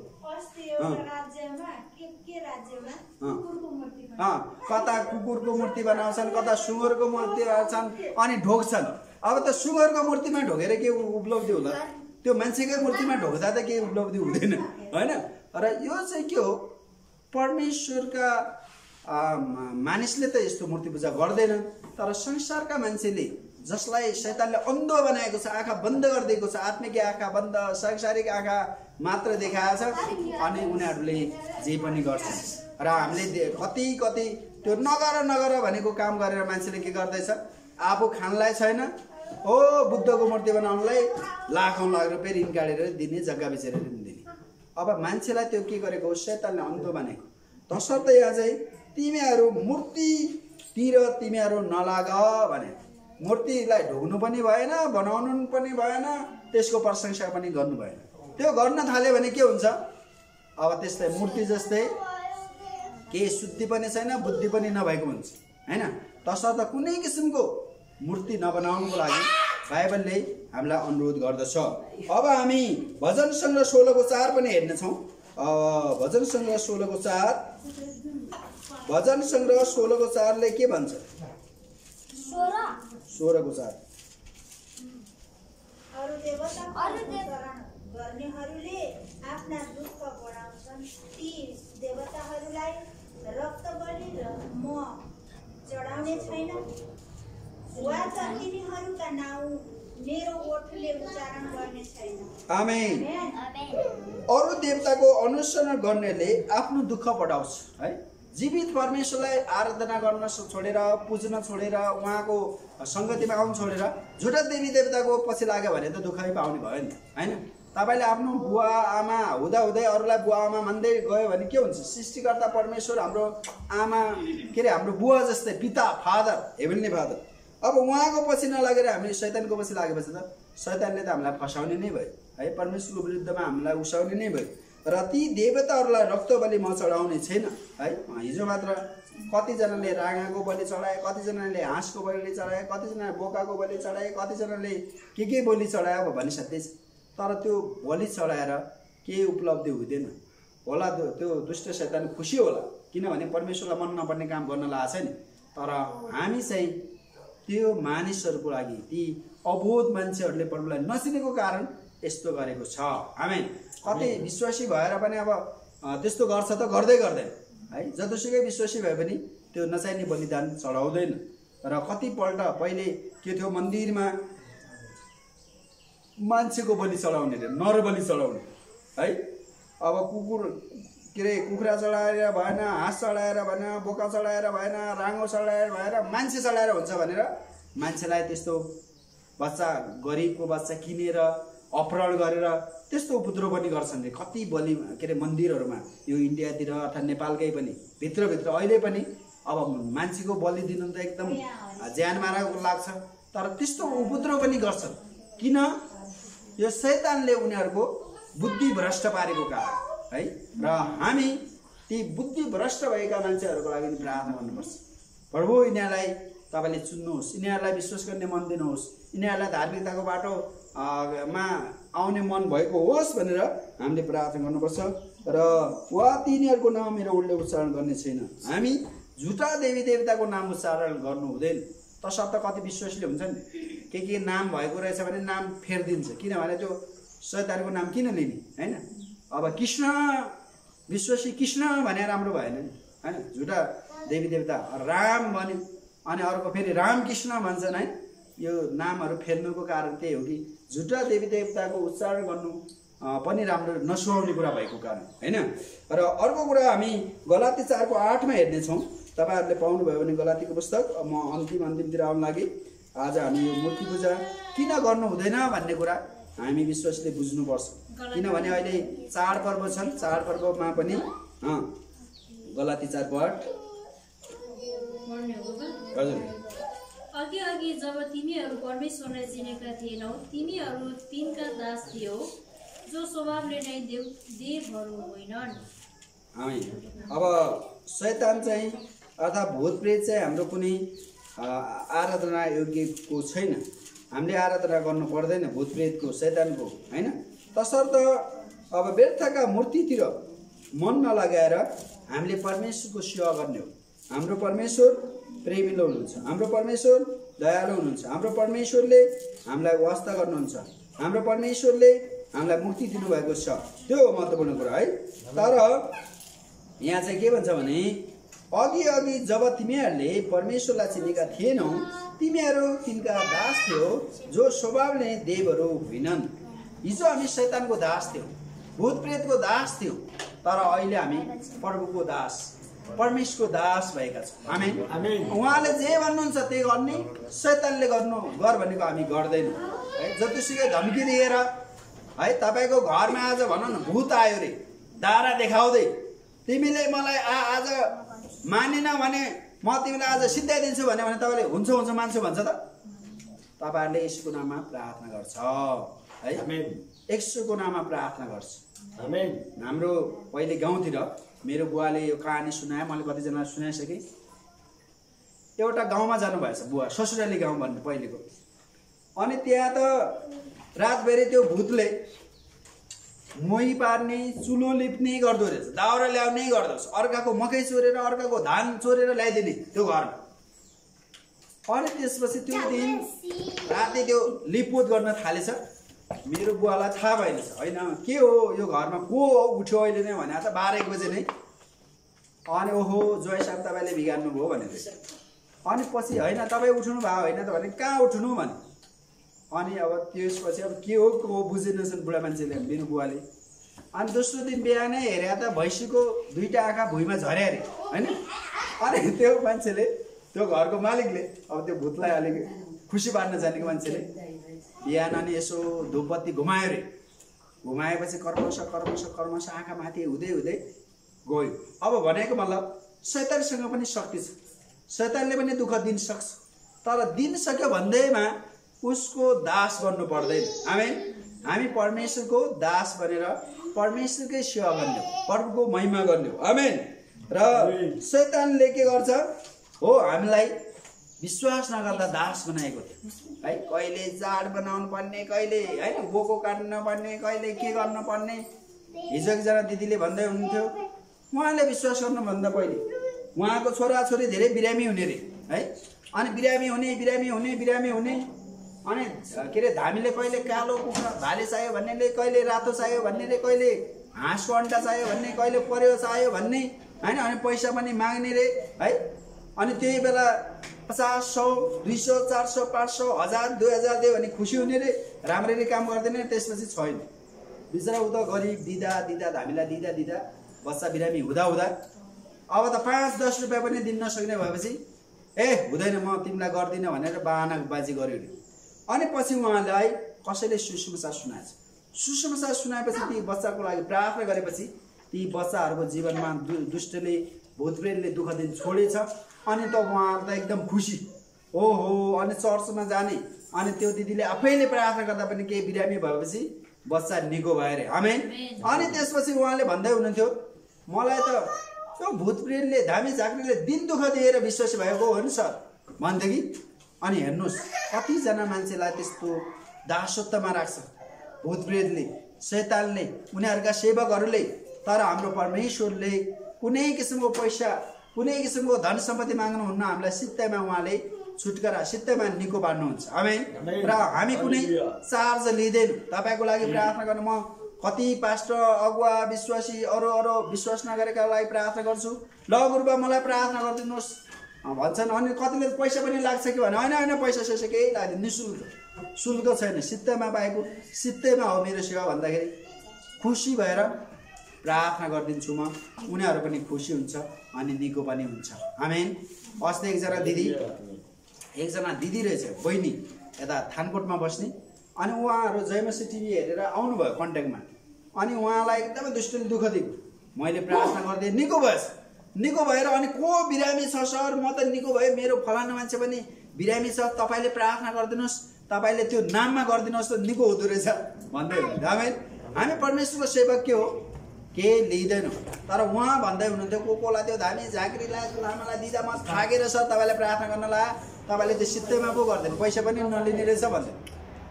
कता कुकुरको मूर्ति बनाउँछन्, कता सुँगरको मूर्ति बनाउँछन् अनि ढोग्छन्। अब त सुँगरको मूर्तिमा ढोगेर के उपलब्धि होला, त्यो मान्छेकै मूर्तिमा ढोग्दा त केही उपलब्धि हुँदैन होइन। र यो चाहिँ के हो, परमेश्वरका मानिसले त यस्तो मूर्ति पूजा गर्दैन, तर संसारका मान्छेले जसलाई शैतानले अन्धो बनाएको छ, आँखा बन्द गरिदिएको छ, आत्मिक आँखा बन्द, सांसारिक आँखा मात्र देखाएको छ, अनि उनीहरूले जे पनि गर्छन्। र हामीले कति कति त्यो नगर भनेको काम गरेर मान्छेले के गर्दैछ, आफू खानलाई छैन हो बुद्धको मूर्ति बनाउनलाई लाखौँ लाख रुपियाँ ऋण काटेर दिने, जग्गा बेचेर दिने। अब मान्छेलाई त्यो के गरेको, शैतानले अन्धो बनेको। तसर्थ यहाँ चाहिँ तिमीहरू मूर्तितिर तिमीहरू नलाग भने, मूर्तिलाई ढोग्नु पनि भएन, बनाउनु पनि भएन, त्यसको प्रशंसा पनि गर्नु भएन। त्यो गर्न थाल्यो भने के हुन्छ, अब त्यस्तै मूर्ति जस्तै केही शुद्धि पनि छैन, बुद्धि पनि नभएको हुन्छ होइन। तसर्थ कुनै किसिमको मूर्ति नबनाउनुको लागि बाइबलले हामीलाई अनुरोध गर्दछ। अब हामी भजन सङ्ग्रह 16:4 पनि हेर्नेछौँ। भजन सङ्ग्रह 16:4, भजन सङ्ग्रह 16:4 के भन्छ? 16:4 अरू देवताको शरण गर्नेहरूले आफ्ना दुःख बढाउँछन्, ती देवताहरूलाई रक्त बलि र म चढाउने छैन, वा त तिनीहरूका नाउँ मेरो ओठले उच्चारण गर्ने छैन। आमेन। अरू देवताको अनुसरण गर्नेले आफ्नो दुःख बढाउँछ है। जीवित परमेश्वरलाई आराधना गर्न छोडेर, पूज्न छोडेर, उहाँको सङ्गतिमा आउनु छोडेर झुटा देवी देवताको पछि लाग्यो भने त दुःखै पाउने भयो नि होइन। तपाईँले आफ्नो बुवा आमा हुँदाहुँदै अरूलाई बुवा आमा मान्दै गयो भने के हुन्छ? सृष्टिकर्ता परमेश्वर हाम्रो आमा के अरे हाम्रो बुवा जस्तै, पिता फादर, हेभेन्ली फादर। अब उहाँको पछि नलागेर हामी शैतानको पछि लागेपछि त शैतानले त हामीलाई फसाउने नै भयो है, परमेश्वरको विरुद्धमा हामीलाई उसाउने नै भयो। र ती देवताहरूलाई रक्त बलि म चढाउने छैन है। हिजो मात्र कतिजनाले राँगाको बलि चढाए, कतिजनाले हाँसको बलि चढाए, कतिजनाले बोकाको बलि चढाए, कतिजनाले के बलि चढाए अब भनिसक्दैछ। तर त्यो बलि चढाएर केही उपलब्धि हुँदैन होला, त्यो दुष्ट शैतान खुसी होला, किनभने परमेश्वरलाई मन नपर्ने काम गर्न लागेको छ नि। तर हामी चाहिँ त्यो मानिसहरूको लागि, ती अबोध मान्छेहरूले प्रभुलाई नचिनेको कारण यस्तो गरेको छ। आमेन। कतै विश्वासी भएर पनि अब त्यस्तो गर्छ त गर्दै गर्दैन है। जतिसुकै विश्वासी भए पनि त्यो नचाहिने बलिदान चढाउँदैन। र कतिपल्ट पहिले के थियो, मन्दिरमा मान्छेको बलि चढाउने, नर बलि चढाउने है। अब कुखुरा चढाएर भएन, हाँस चढाएर भएन, बोका चढाएर भएन, राँगो चढाएर भएर मान्छे चढाएर हुन्छ भनेर मान्छेलाई त्यस्तो बच्चा, गरिबको बच्चा किनेर अपहरण गरेर त्यस्तो उपद्रव पनि गर्छन्। कति बलि के अरे मन्दिरहरूमा, यो इन्डियातिर अर्थात् नेपालकै पनि भित्रभित्र अहिले पनि अब मान्छेको बलि दिनु त एकदम ज्यान मारेको लाग्छ। तर त्यस्तो उपद्रव पनि गर्छन्। किन? यो शैतानले उनीहरूको बुद्धि भ्रष्ट पारेको कारण है। र हामी ती बुद्धि भ्रष्ट भएका मान्छेहरूको लागि पनि प्रार्थना गर्नुपर्छ। प्रभु यिनीहरूलाई तपाईँले चुन्नुहोस्, यिनीहरूलाई विश्वास गर्ने मन दिनुहोस्, यिनीहरूलाई धार्मिकताको बाटोमा आउने मन भएको होस् भनेर हामीले प्रार्थना गर्नुपर्छ। र वा तिनीहरूको नाम मेरो उल्लेख उच्चारण गर्ने छैन। हामी झुटा देवी देवताको नाम उच्चारण गर्नु हुँदैन। तसर्थ कति विश्वासले हुन्छ नि के नाम भएको रहेछ भने नाम फेरिदिन्छ, किनभने त्यो शैतानको नाम किन लिने होइन। अब कृष्ण विश्वासी कृष्ण भने राम्रो भएन नि होइन, झुटा देवी देवता राम भन्यो अनि अर्को फेरि रामकृष्ण भन्छन् है। यो नामहरू फेर्नुको कारण त्यही हो कि झुटा देवी देवताको उच्चारण गर्नु पनि राम्रो नसुहाउने कुरा भएको कारण होइन। र अर्को कुरा हामी गलाती 4:8 हेर्नेछौँ। तपाईँहरूले पाउनुभयो भने गलातीको पुस्तक। म अन्तिमतिर आउन लागि आज हामी यो मूर्ति पूजा किन गर्नु हुँदैन भन्ने कुरा हामी विश्वासले बुझ्नुपर्छ। किनभने अहिले चाडपर्व छन्, चाडपर्वमा पनि गलाती 4:8 हजुर। अघि जब तिमीहरू परमेश्वरलाई चिनेका थिएनौ, तिमीहरू तिनका दास थियौ जो स्वभावले नै देवहरू होइनन्। अब शैतान चाहिँ अर्थात् भूत प्रेत चाहिँ हाम्रो कुनै आराधना योग्यको छैन। हामीले आराधना गर्नु पर्दैन भूत प्रेतको, शैतानको होइन। तसर्थ अब व्यर्थका मूर्तितिर मन नलगाएर हामीले परमेश्वरको सेवा गर्ने हो। हाम्रो परमेश्वर प्रेमिलो हुनुहुन्छ, हाम्रो परमेश्वर दयालु हुनुहुन्छ, हाम्रो परमेश्वरले हामीलाई वास्ता गर्नुहुन्छ, हाम्रो परमेश्वरले हामीलाई मुक्ति दिनुभएको छ। त्यो हो महत्त्वपूर्ण कुरा है। तर यहाँ चाहिँ के भन्छ भने अघि जब तिमीहरूले परमेश्वरलाई चिनेका थिएनौ, तिमीहरू तिनका दास थियौ जो स्वभावले देवहरू होइनन्। हिजो हामी शैतानको दास थियौँ, भूत प्रेतको दास थियौँ, तर अहिले हामी प्रभुको दास, परमेश्वरको दास भएका छौँ। आमेन। उहाँले जे भन्नुहुन्छ त्यही गर्ने, शैतानले गर भनेको हामी गर्दैनौँ है। जतिसुकै धम्की दिएर है तपाईँको घरमा आज भनौँ न भूत आयो रे दारा देखाउँदै, तिमीले मलाई आज मानेन भने म तिमीलाई आज सिद्धाइदिन्छु भने तपाईँले हुन्छ मान्छु भन्छ त? तपाईँहरूले यसको नाममा प्रार्थना गर्छ है। यसको नाममा प्रार्थना गर्छ। हाम्रो पहिले गाउँतिर मेरो बुवाले यो कहानी सुनाए, मैले कतिजना सुनाइसकेँ। एउटा गाउँमा जानुभएछ बुवा, ससुराली गाउँ भन्ने पहिलेको। अनि त्यहाँ त रातभरि त्यो भूतले मोही पार्ने, चुलो लिप्ने गर्दो रहेछ, दाउरा ल्याउने गर्दो रहेछ, अर्काको मकै चोरेर अर्काको धान चोरेर ल्याइदिने त्यो घरमा। अनि त्यसपछि त्यो दिन राति त्यो लिपपोत गर्न थालेछ। मेरो बुवालाई थाहा भएन होइन के हो यो घरमा को उठ्यो अहिले नै भने त 12-1 बजे नै। अनि ओहो जोय साहब तपाईँले बिगार्नु भयो भनेर। अनि पछि होइन तपाईँ उठ्नु भयो होइन त भने कहाँ उठ्नु भने। अनि अब त्यसपछि अब के हो बुझेनछन् बुढा मान्छेले, मेरो बुवाले। अनि दोस्रो दिन बिहानै हेरे त भैँसीको 2टा आँखा भुइँमा झर्या अरे होइन। अनि त्यो मान्छेले, त्यो घरको मालिकले अब त्यो भूतलाई अलिक खुसी पार्न जानेको मान्छेले बिहान अनि यसो धुपबत्ती घुमायो अरे। घुमाएपछि कर्मश आँखा माथि हुँदै गयो। अब भनेको मतलब शैतानसँग पनि शक्ति छ, शैतानले पनि दुःख दिन सक्छ, तर दिन सक्यो भन्दैमा उसको दास बन्नु पर्दैन। आमेन। हामी परमेश्वरको दास बनेर परमेश्वरकै सेवा गर्ने हो, प्रभुको महिमा गर्ने हो। आमेन। र शैतानले के गर्छ हो, हामीलाई विश्वास नगर्दा दास बनाएको थियो है। कहिले जाड बनाउनु पर्ने, कहिले होइन बोको काट्नु पर्ने, कहिले के गर्नु पर्ने। हिजो एकजना दिदीले भन्दै हुनुहुन्थ्यो उहाँले विश्वास गर्नुभन्दा पहिले उहाँको छोराछोरी धेरै बिरामी हुने रे है। अनि बिरामी हुने अनि के अरे धामीले कहिले कालो कुखुरा भाले चाहियो भन्नेले, कहिले रातो चाहियो भन्नेले, कहिले हाँसको अन्डा चाहियो भन्ने, कहिले पर्यो चाहियो भन्ने होइन। अनि पैसा पनि माग्ने रे है। अनि त्यही बेला 50, 100, 200, 400, 500, 1000, 2000 दियो भने खुसी हुने रे, राम्ररी काम गर्दैन। त्यसपछि छैन बिचरा उता गरिब दिदा धामीलाई दिदा बच्चा बिरामी हुँदा अब त 5-10 रुपियाँ पनि दिन नसक्ने भएपछि हुँदैन म तिमीलाई गर्दिनँ भनेर बाजी गर्यो नि। अनि पछि उहाँलाई कसैले सुसमाचार सुनाएछ। सुसमाचार सुनाएपछि ती बच्चाको लागि प्रार्थना गरेपछि ती बच्चाहरूको जीवनमा दुष्टले भूतप्रेतले दुःख दिन छोडेछ। अनि त उहाँ त एकदम खुसी ओहो। अनि चर्चमा जाने, अनि त्यो दिदीले आफैले प्रार्थना गर्दा पनि केही बिरामी भएपछि बच्चा निको भयो अरे। आमेन। अनि त्यसपछि उहाँले भन्दै हुनुहुन्थ्यो मलाई त त्यो भूतप्रेतले धामी झाँक्रीले दिन दुःख दिएर विश्वासी भएको हो नि सर भन्थे कि। अनि हेर्नुहोस् कतिजना मान्छेलाई त्यस्तो दासत्वमा राख्छ भूतप्रेतले, शैतानले, उनीहरूका सेवकहरूले। तर हाम्रो परमेश्वरले कुनै किसिमको पैसा, कुनै किसिमको धन सम्पत्ति माग्नुहुन्न, हामीलाई सित्तैमा उहाँले छुटकारा, सित्तैमा निको पार्नुहुन्छ। आमेन। र हामी कुनै चार्ज लिँदैनौँ। तपाईँको लागि प्रार्थना गर्नु, म कति पास्टर, अगुवा, विश्वासी, अरू विश्वास नगरेका लागि प्रार्थना गर्छु, ल गुरुबा मलाई प्रार्थना गरिदिनुहोस् भन्छन्। अनि कतिले पैसा पनि लाग्छ कि भने होइन होइन पैसा सैसा केही लाग्दैन, निःशुल्क, शुल्क छैन, सित्तैमा पाएको सित्तैमा हो मेरो सेवा भन्दाखेरि खुसी भएर प्रार्थना गरिदिन्छु म। उनीहरू पनि खुसी हुन्छ अनि निको पनि हुन्छ। आमेन। अस्ति एकजना दिदी रहेछ, बहिनी, यता थानकोटमा बस्ने। अनि उहाँहरू जयमसी टिभी हेरेर आउनुभयो कन्ट्याक्टमा। अनि उहाँलाई एकदमै दुष्टले दुःख दिएको, मैले प्रार्थना गरिदिएँ, निको भएछ। निको भएर अनि को बिरामी छ सर, म त निको भयो, मेरो फलाना मान्छे पनि बिरामी छ, तपाईँले प्रार्थना गरिदिनुहोस्, तपाईँले त्यो नाममा गरिदिनुहोस् त निको हुँदो रहेछ भन्दै हुनुहुन्थ्यो। आमेन। हामी परमेश्वरको सेवक के हो, केही लिँदैनौँ। तर उहाँ भन्दै हुनुहुन्थ्यो कोलाई त्यो धामी झाँक्रीलाई लामालाई दिँदा म थाकेर सर तपाईँले प्रार्थना गर्नलाई, तपाईँले त्यो सित्तैमा पो गरिदिनु, पैसा पनि नलिने रहेछ भन्दै।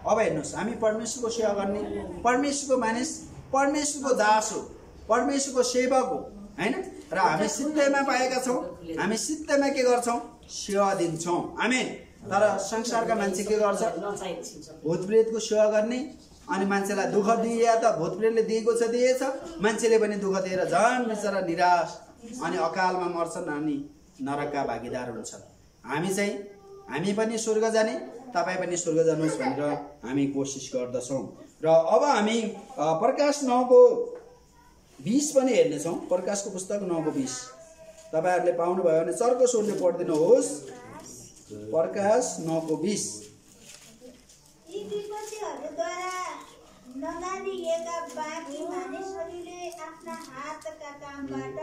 अब हेर्नुहोस् हामी परमेश्वरको सेवा गर्ने, परमेश्वरको मानिस, परमेश्वरको दास हो, परमेश्वरको सेवक हो होइन। र हामी सित्तैमा पाएका छौँ, हामी सित्तैमा के गर्छौँ, सेवा दिन्छौँ। आमेन। तर संसारका मान्छे के गर्छ, भूतप्रेतको सेवा गर्ने, अनि मान्छेलाई दुःख दिए त भूतप्रेतले दिएको छ दिएछ, मान्छेले पनि दुःख दिएर झन् बिचरा निराश अनि अकालमा मर्छन् अनि नरकका भागीदार हुन्छन्। हामी पनि स्वर्ग जाने, तपाईँ पनि स्वर्ग जानुहोस् भनेर हामी कोसिस गर्दछौँ। र अब हामी प्रकाश 9:20 पनि हेर्नेछौँ। प्रकाशको पुस्तक 9:20 तपाईँहरूले पाउनुभयो भने चर्को स्वरले पढिदिनुहोस्। प्रकाश 9:20। यी विपत्तिहरूद्वारा नमानिएका बाँकी मानिसहरूले आफ्ना हातका कामबाट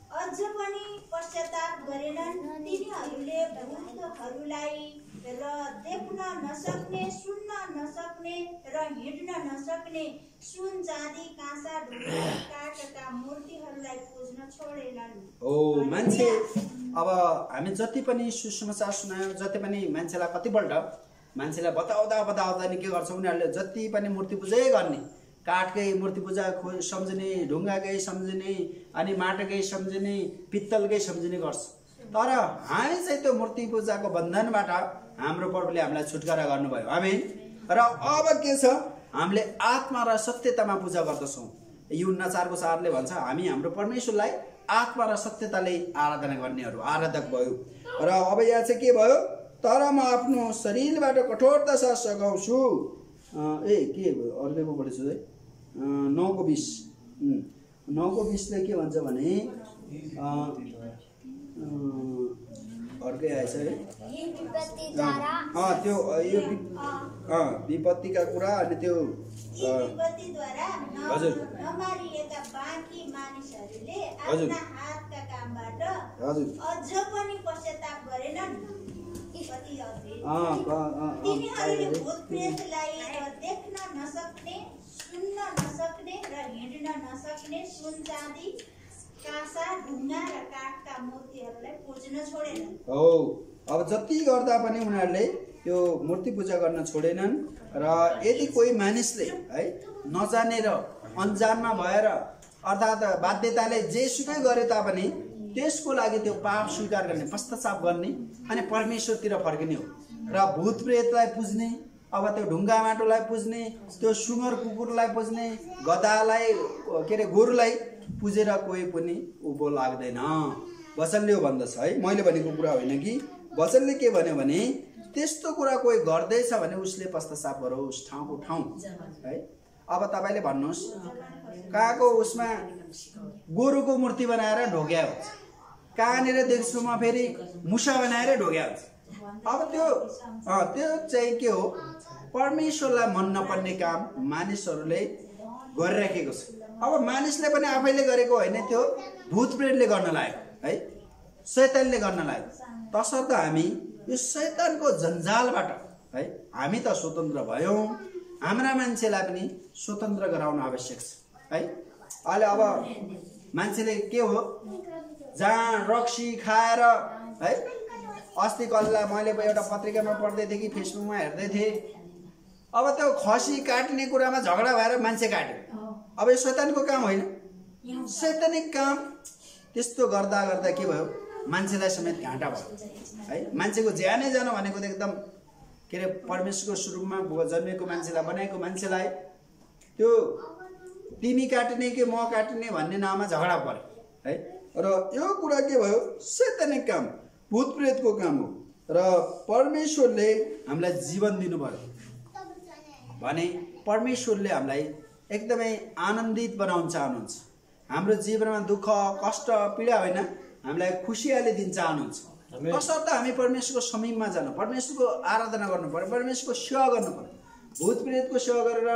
अझ पनि पश्चाताप गरेनन्। तिनीहरूले भूतहरूलाई र देख्न नसक्ने, सुन्न नसक्ने र हिँड्न नसक्ने सुन, चाँदी, काँसा, ढुङ्गा, काठका मूर्तिहरूलाई पूज्न छोडेनन्। ओ मान्छे, अब हामी जति पनि सुसमाचार सुनायौँ, जति पनि मान्छेलाई कतिपल्ट मान्छेलाई बताउँदा नि के गर्छ, उनीहरूले जति पनि मूर्ति पूजै गर्ने, काठकै मूर्ति पूजा सम्झिने, ढुङ्गाकै सम्झिने, अनि माटोकै सम्झिने, पित्तलकै सम्झिने गर्छ। तर हामी चाहिँ त्यो मूर्ति पूजाको बन्धनबाट हाम्रो प्रभुले हामीलाई छुटकारा गर्नुभयो। आमेन। र अब के छ, हामीले आत्मा र सत्यतामा पूजा गर्दछौँ। यूहन्ना 4:4ले भन्छ हामी हाम्रो परमेश्वरलाई आत्मा र सत्यताले आराधना गर्नेहरू आराधक भयो। र अब यहाँ चाहिँ के भयो, तर म आफ्नो शरीरबाट कठोरता साथ सघाउँछु। के अर्कैको पढेछु है, 9:20। 9:20ले के भन्छ भने अर्कै आएछ है, त्यो यो विपत्तिका कुरा। अनि त्यो हजुर नमारिएका बाँकी मानिसहरूले आफ्ना हातका कामबाट अझ पनि पश्चाताप गरेनन्। तिनीहरूले भूतप्रेतलाई देख्न नसक्ने, सुन्न नसक्ने र हिँड्न नसक्ने सुन, चाँदी, काँसा, ढुङ्गा र काठका मूर्तिहरूलाई पूज्न छोडेनन्। हो, अब जति गर्दा पनि उनीहरूले त्यो मूर्ति पूजा गर्न छोडेनन्। र यदि कोही मानिसले है नजानेर अन्जानमा भएर अर्थात् बाध्यताले जेसुकै गरे तापनि त्यसको लागि त्यो पाप स्वीकार गर्ने, पश्चाताप गर्ने अनि परमेश्वरतिर फर्किने हो। र भूतप्रेतलाई पुज्ने, अब त्यो ढुङ्गा माटोलाई पुज्ने, त्यो सुँगर कुकुरलाई पुज्ने, गधालाई के अरे गोरुलाई पुजेर कोही पनि उँभो लाग्दैन। वचनले हो भन्दछ है, मैले भनेको कुरा होइन कि। वचनले के भन्यो भने त्यस्तो कुरा कोही गर्दैछ भने उसले पश्चाताप गरोस् ठाउँको ठाउँ है। अब तपाईँले भन्नुहोस् कहाँको उसमा गोरुको मूर्ति बनाएर ढोग्या हुन्छ, कहाँनिर देख्छु म फेरि मुसा बनाएर ढोग्या हुन्छ। अब त्यो चाहिँ के हो, परमेश्वरलाई मन नपर्ने काम मानिसहरूले गरिराखेको छ। अब मानिसले पनि आफैले गरेको होइन, त्यो भूतप्रेतले गर्न लाग्यो है, शैतानले गर्न लाग्यो। तसर्थ हामी यो शैतानको जन्जालबाट है हामी त स्वतन्त्र भयौँ, हाम्रा मान्छेलाई पनि स्वतन्त्र गराउन आवश्यक छ है। अहिले अब मान्छेले के हो जहाँ रक्सी खाएर है अस्ति कल्ला मैले एउटा पत्रिकामा पढ्दै थिएँ कि फेसबुकमा हेर्दै थिएँ अब त्यो खसी काट्ने कुरामा झगडा भएर मान्छे काट्यो अब यो शैतानको काम होइन शैतानिक काम त्यस्तो गर्दा गर्दा के भयो मान्छेलाई समेत घाटा भयो है मान्छेको ज्यानै जानु भनेको त एकदम के अरे परमेश्वरको स्वरूपमा जन्मेको मान्छेलाई बनाएको मान्छेलाई त्यो तिमी काट्ने कि म काट्ने भन्ने नाममा झगडा पर्यो है र यो कुरा के भयो शैतानिक काम भूत प्रेतको काम हो र परमेश्वरले हामीलाई जीवन दिनुभयो भने परमेश्वरले हामीलाई एकदमै आनन्दित बनाउन चाहनुहुन्छ हाम्रो जीवनमा दुःख कष्ट पीडा होइन हामीलाई खुसियाली दिन चाहनुहुन्छ तसर्थ हामी परमेश्वरको समीपमा जानु परमेश्वरको आराधना गर्नु पर्यो परमेश्वरको सेवा गर्नु पर्यो भूत प्रेतको सेवा गरेर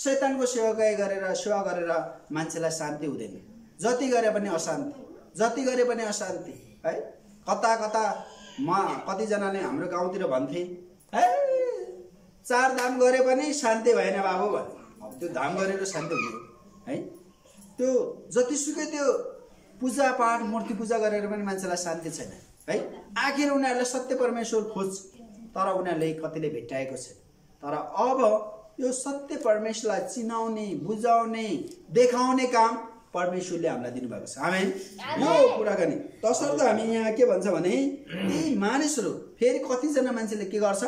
शैतानको सेवा गरेर मान्छेलाई शान्ति हुँदैन जति गरे पनि अशान्ति है कता कतिजनाले हाम्रो गाउँतिर भन्थे है 4 धाम गरे पनि शान्ति भएन बाबु भने त्यो धाम गरेर शान्ति हुने है त्यो जतिसुकै त्यो पूजा पाठ मूर्ति पूजा गरेर पनि मान्छेलाई शान्ति छैन है आखिर उनीहरूले सत्य परमेश्वर खोज्छ तर उनीहरूले कतिले भेट्टाएको छैन तर अब यो सत्य परमेश्वरलाई चिनाउने बुझाउने देखाउने काम परमेश्वरले हामीलाई दिनुभएको छ आमेन यो कुराकानी तसर्थ हामी यहाँ के भन्छ भने यी मानिसहरू फेरि कतिजना मान्छेले के गर्छ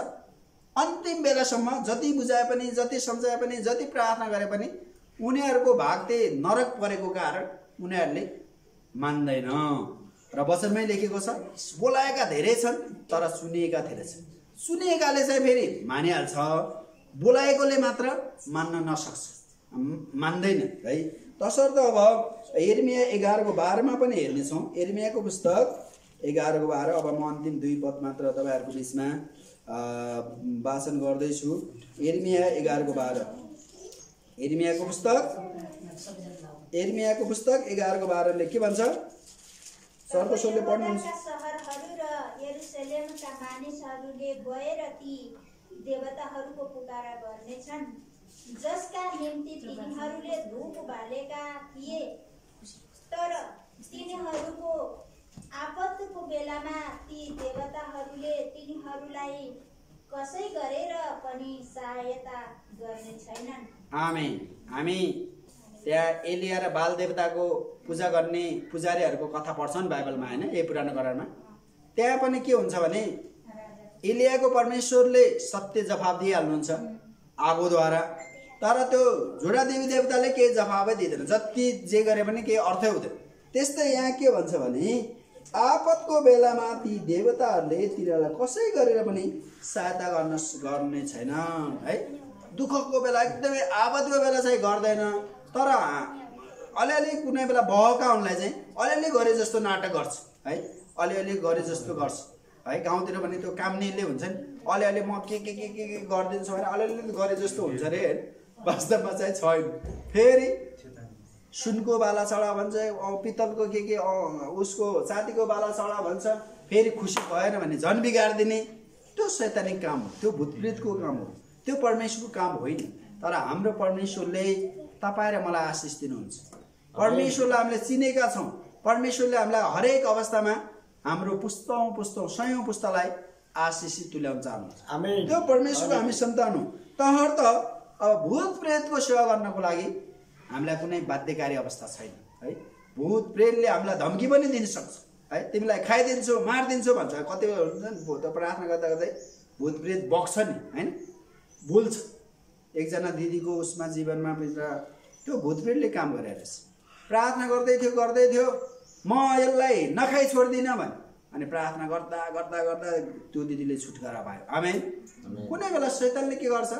अन्तिम बेलासम्म जति बुझाए पनि जति सम्झाए पनि जति प्रार्थना गरे पनि उनीहरूको भाग्य नरक परेको कारण उनीहरूले मान्दैन र वचनमै लेखेको छ बोलाएका धेरै छन् तर सुनिएका धेरै छन् सुनिएकाले चाहिँ फेरि मानिहाल्छ बोलाएकोले मात्र मान्न नसक्छ मान्दैन है तसर्थ अब यिर्मिया 11:12 मा पनि हेर्नेछौँ यिर्मियाको पुस्तक 11:12 अब म अन्तिम 2 पद मात्र तपाईहरुको बीचमा वाचन गर्दैछु यिर्मिया 11:12 यिर्मियाको पुस्तक 11:12 ले के भन्छ सर्वस्वले पढ्नुहुन्छ शहरहरू र यरुशलेमका मानिसहरूले गएर ती देवताहरूको पुकारा गर्नेछन् जसका निम्ति तिनीहरूले धूप बालेका थिए तर तिनीहरूको आपतको बेलामा ती देवताहरूले तिनीहरूलाई कसै गरेर पनि सहायता गर्ने छैनन् आमेन हामी त्यहाँ एलिया र बाल देवताको पूजा गर्ने पुजारीहरूको कथा पढ्छन् बाइबलमा हैन यो पुरानो करारमा त्यहाँ पनि के हुन्छ भने एलियाको परमेश्वरले सत्य जवाफ दिइहाल्नुहुन्छ आगोद्वारा तर त्यो झुडा देवी देवताले केही जवाफै दिँदैन जति जे गरे पनि केही अर्थै हुँदैन त्यस्तै यहाँ के भन्छ भने आपतको बेलामा ती देवताहरूले तिनीहरूलाई कसै गरेर पनि सहायता गर्ने छैन है दुःखको बेला एकदमै आपतको बेला चाहिँ गर्दैन तर अलिअलि कुनै बेला बहकाउनलाई चाहिँ अलिअलि गरे जस्तो नाटक गर्छ है अलिअलि गरे जस्तो गर्छ है गाउँतिर पनि त्यो कामनीले हुन्छ नि अलिअलि म के गरिदिन्छु भने अलिअलि गरे जस्तो हुन्छ रे वास्तवमा चाहिँ छैन फेरि सुनको बाला चढा भन्छ पित्तलको के उसको चाँदीको बाला चढा भन्छ फेरि खुसी भएन भने झन् बिगार्दिने त्यो शैतानिक काम हो त्यो भूतप्रेतको काम हो त्यो परमेश्वरको काम होइन तर हाम्रो परमेश्वरले तपाईँ र मलाई आशिष दिनुहुन्छ परमेश्वरलाई हामीले चिनेका छौँ परमेश्वरले हामीलाई हरेक अवस्थामा हाम्रो पुस्तौं सयौं पुस्तालाई आशिषित तुल्याउन चाहनुहुन्छ आमेन त्यो परमेश्वरको हामी सन्तान हौं तहर्थ अब भूत प्रेतको सेवा गर्नको लागि हामीलाई कुनै बाध्यकारी अवस्था छैन है भूत प्रेतले हामीलाई धम्की पनि दिन सक्छ है तिमीलाई खाइदिन्छु मार्दिन्छु भन्छ कति हुन्छ नि भूत प्रार्थना गर्दा गर्दै भूत प्रेत बग्छ नि हैन बोल्छ एकजना दिदीको उसमा जीवनमा भित्र त्यो भूत प्रेतले काम गरेर रहेछ प्रार्थना गर्दै थियो म यसलाई नखाइ छोड्दिन भने अनि प्रार्थना गर्दा गर्दा गर्दा त्यो दिदीले छुटकारा पायो आमेन कुनै बेला शैतानले के गर्छ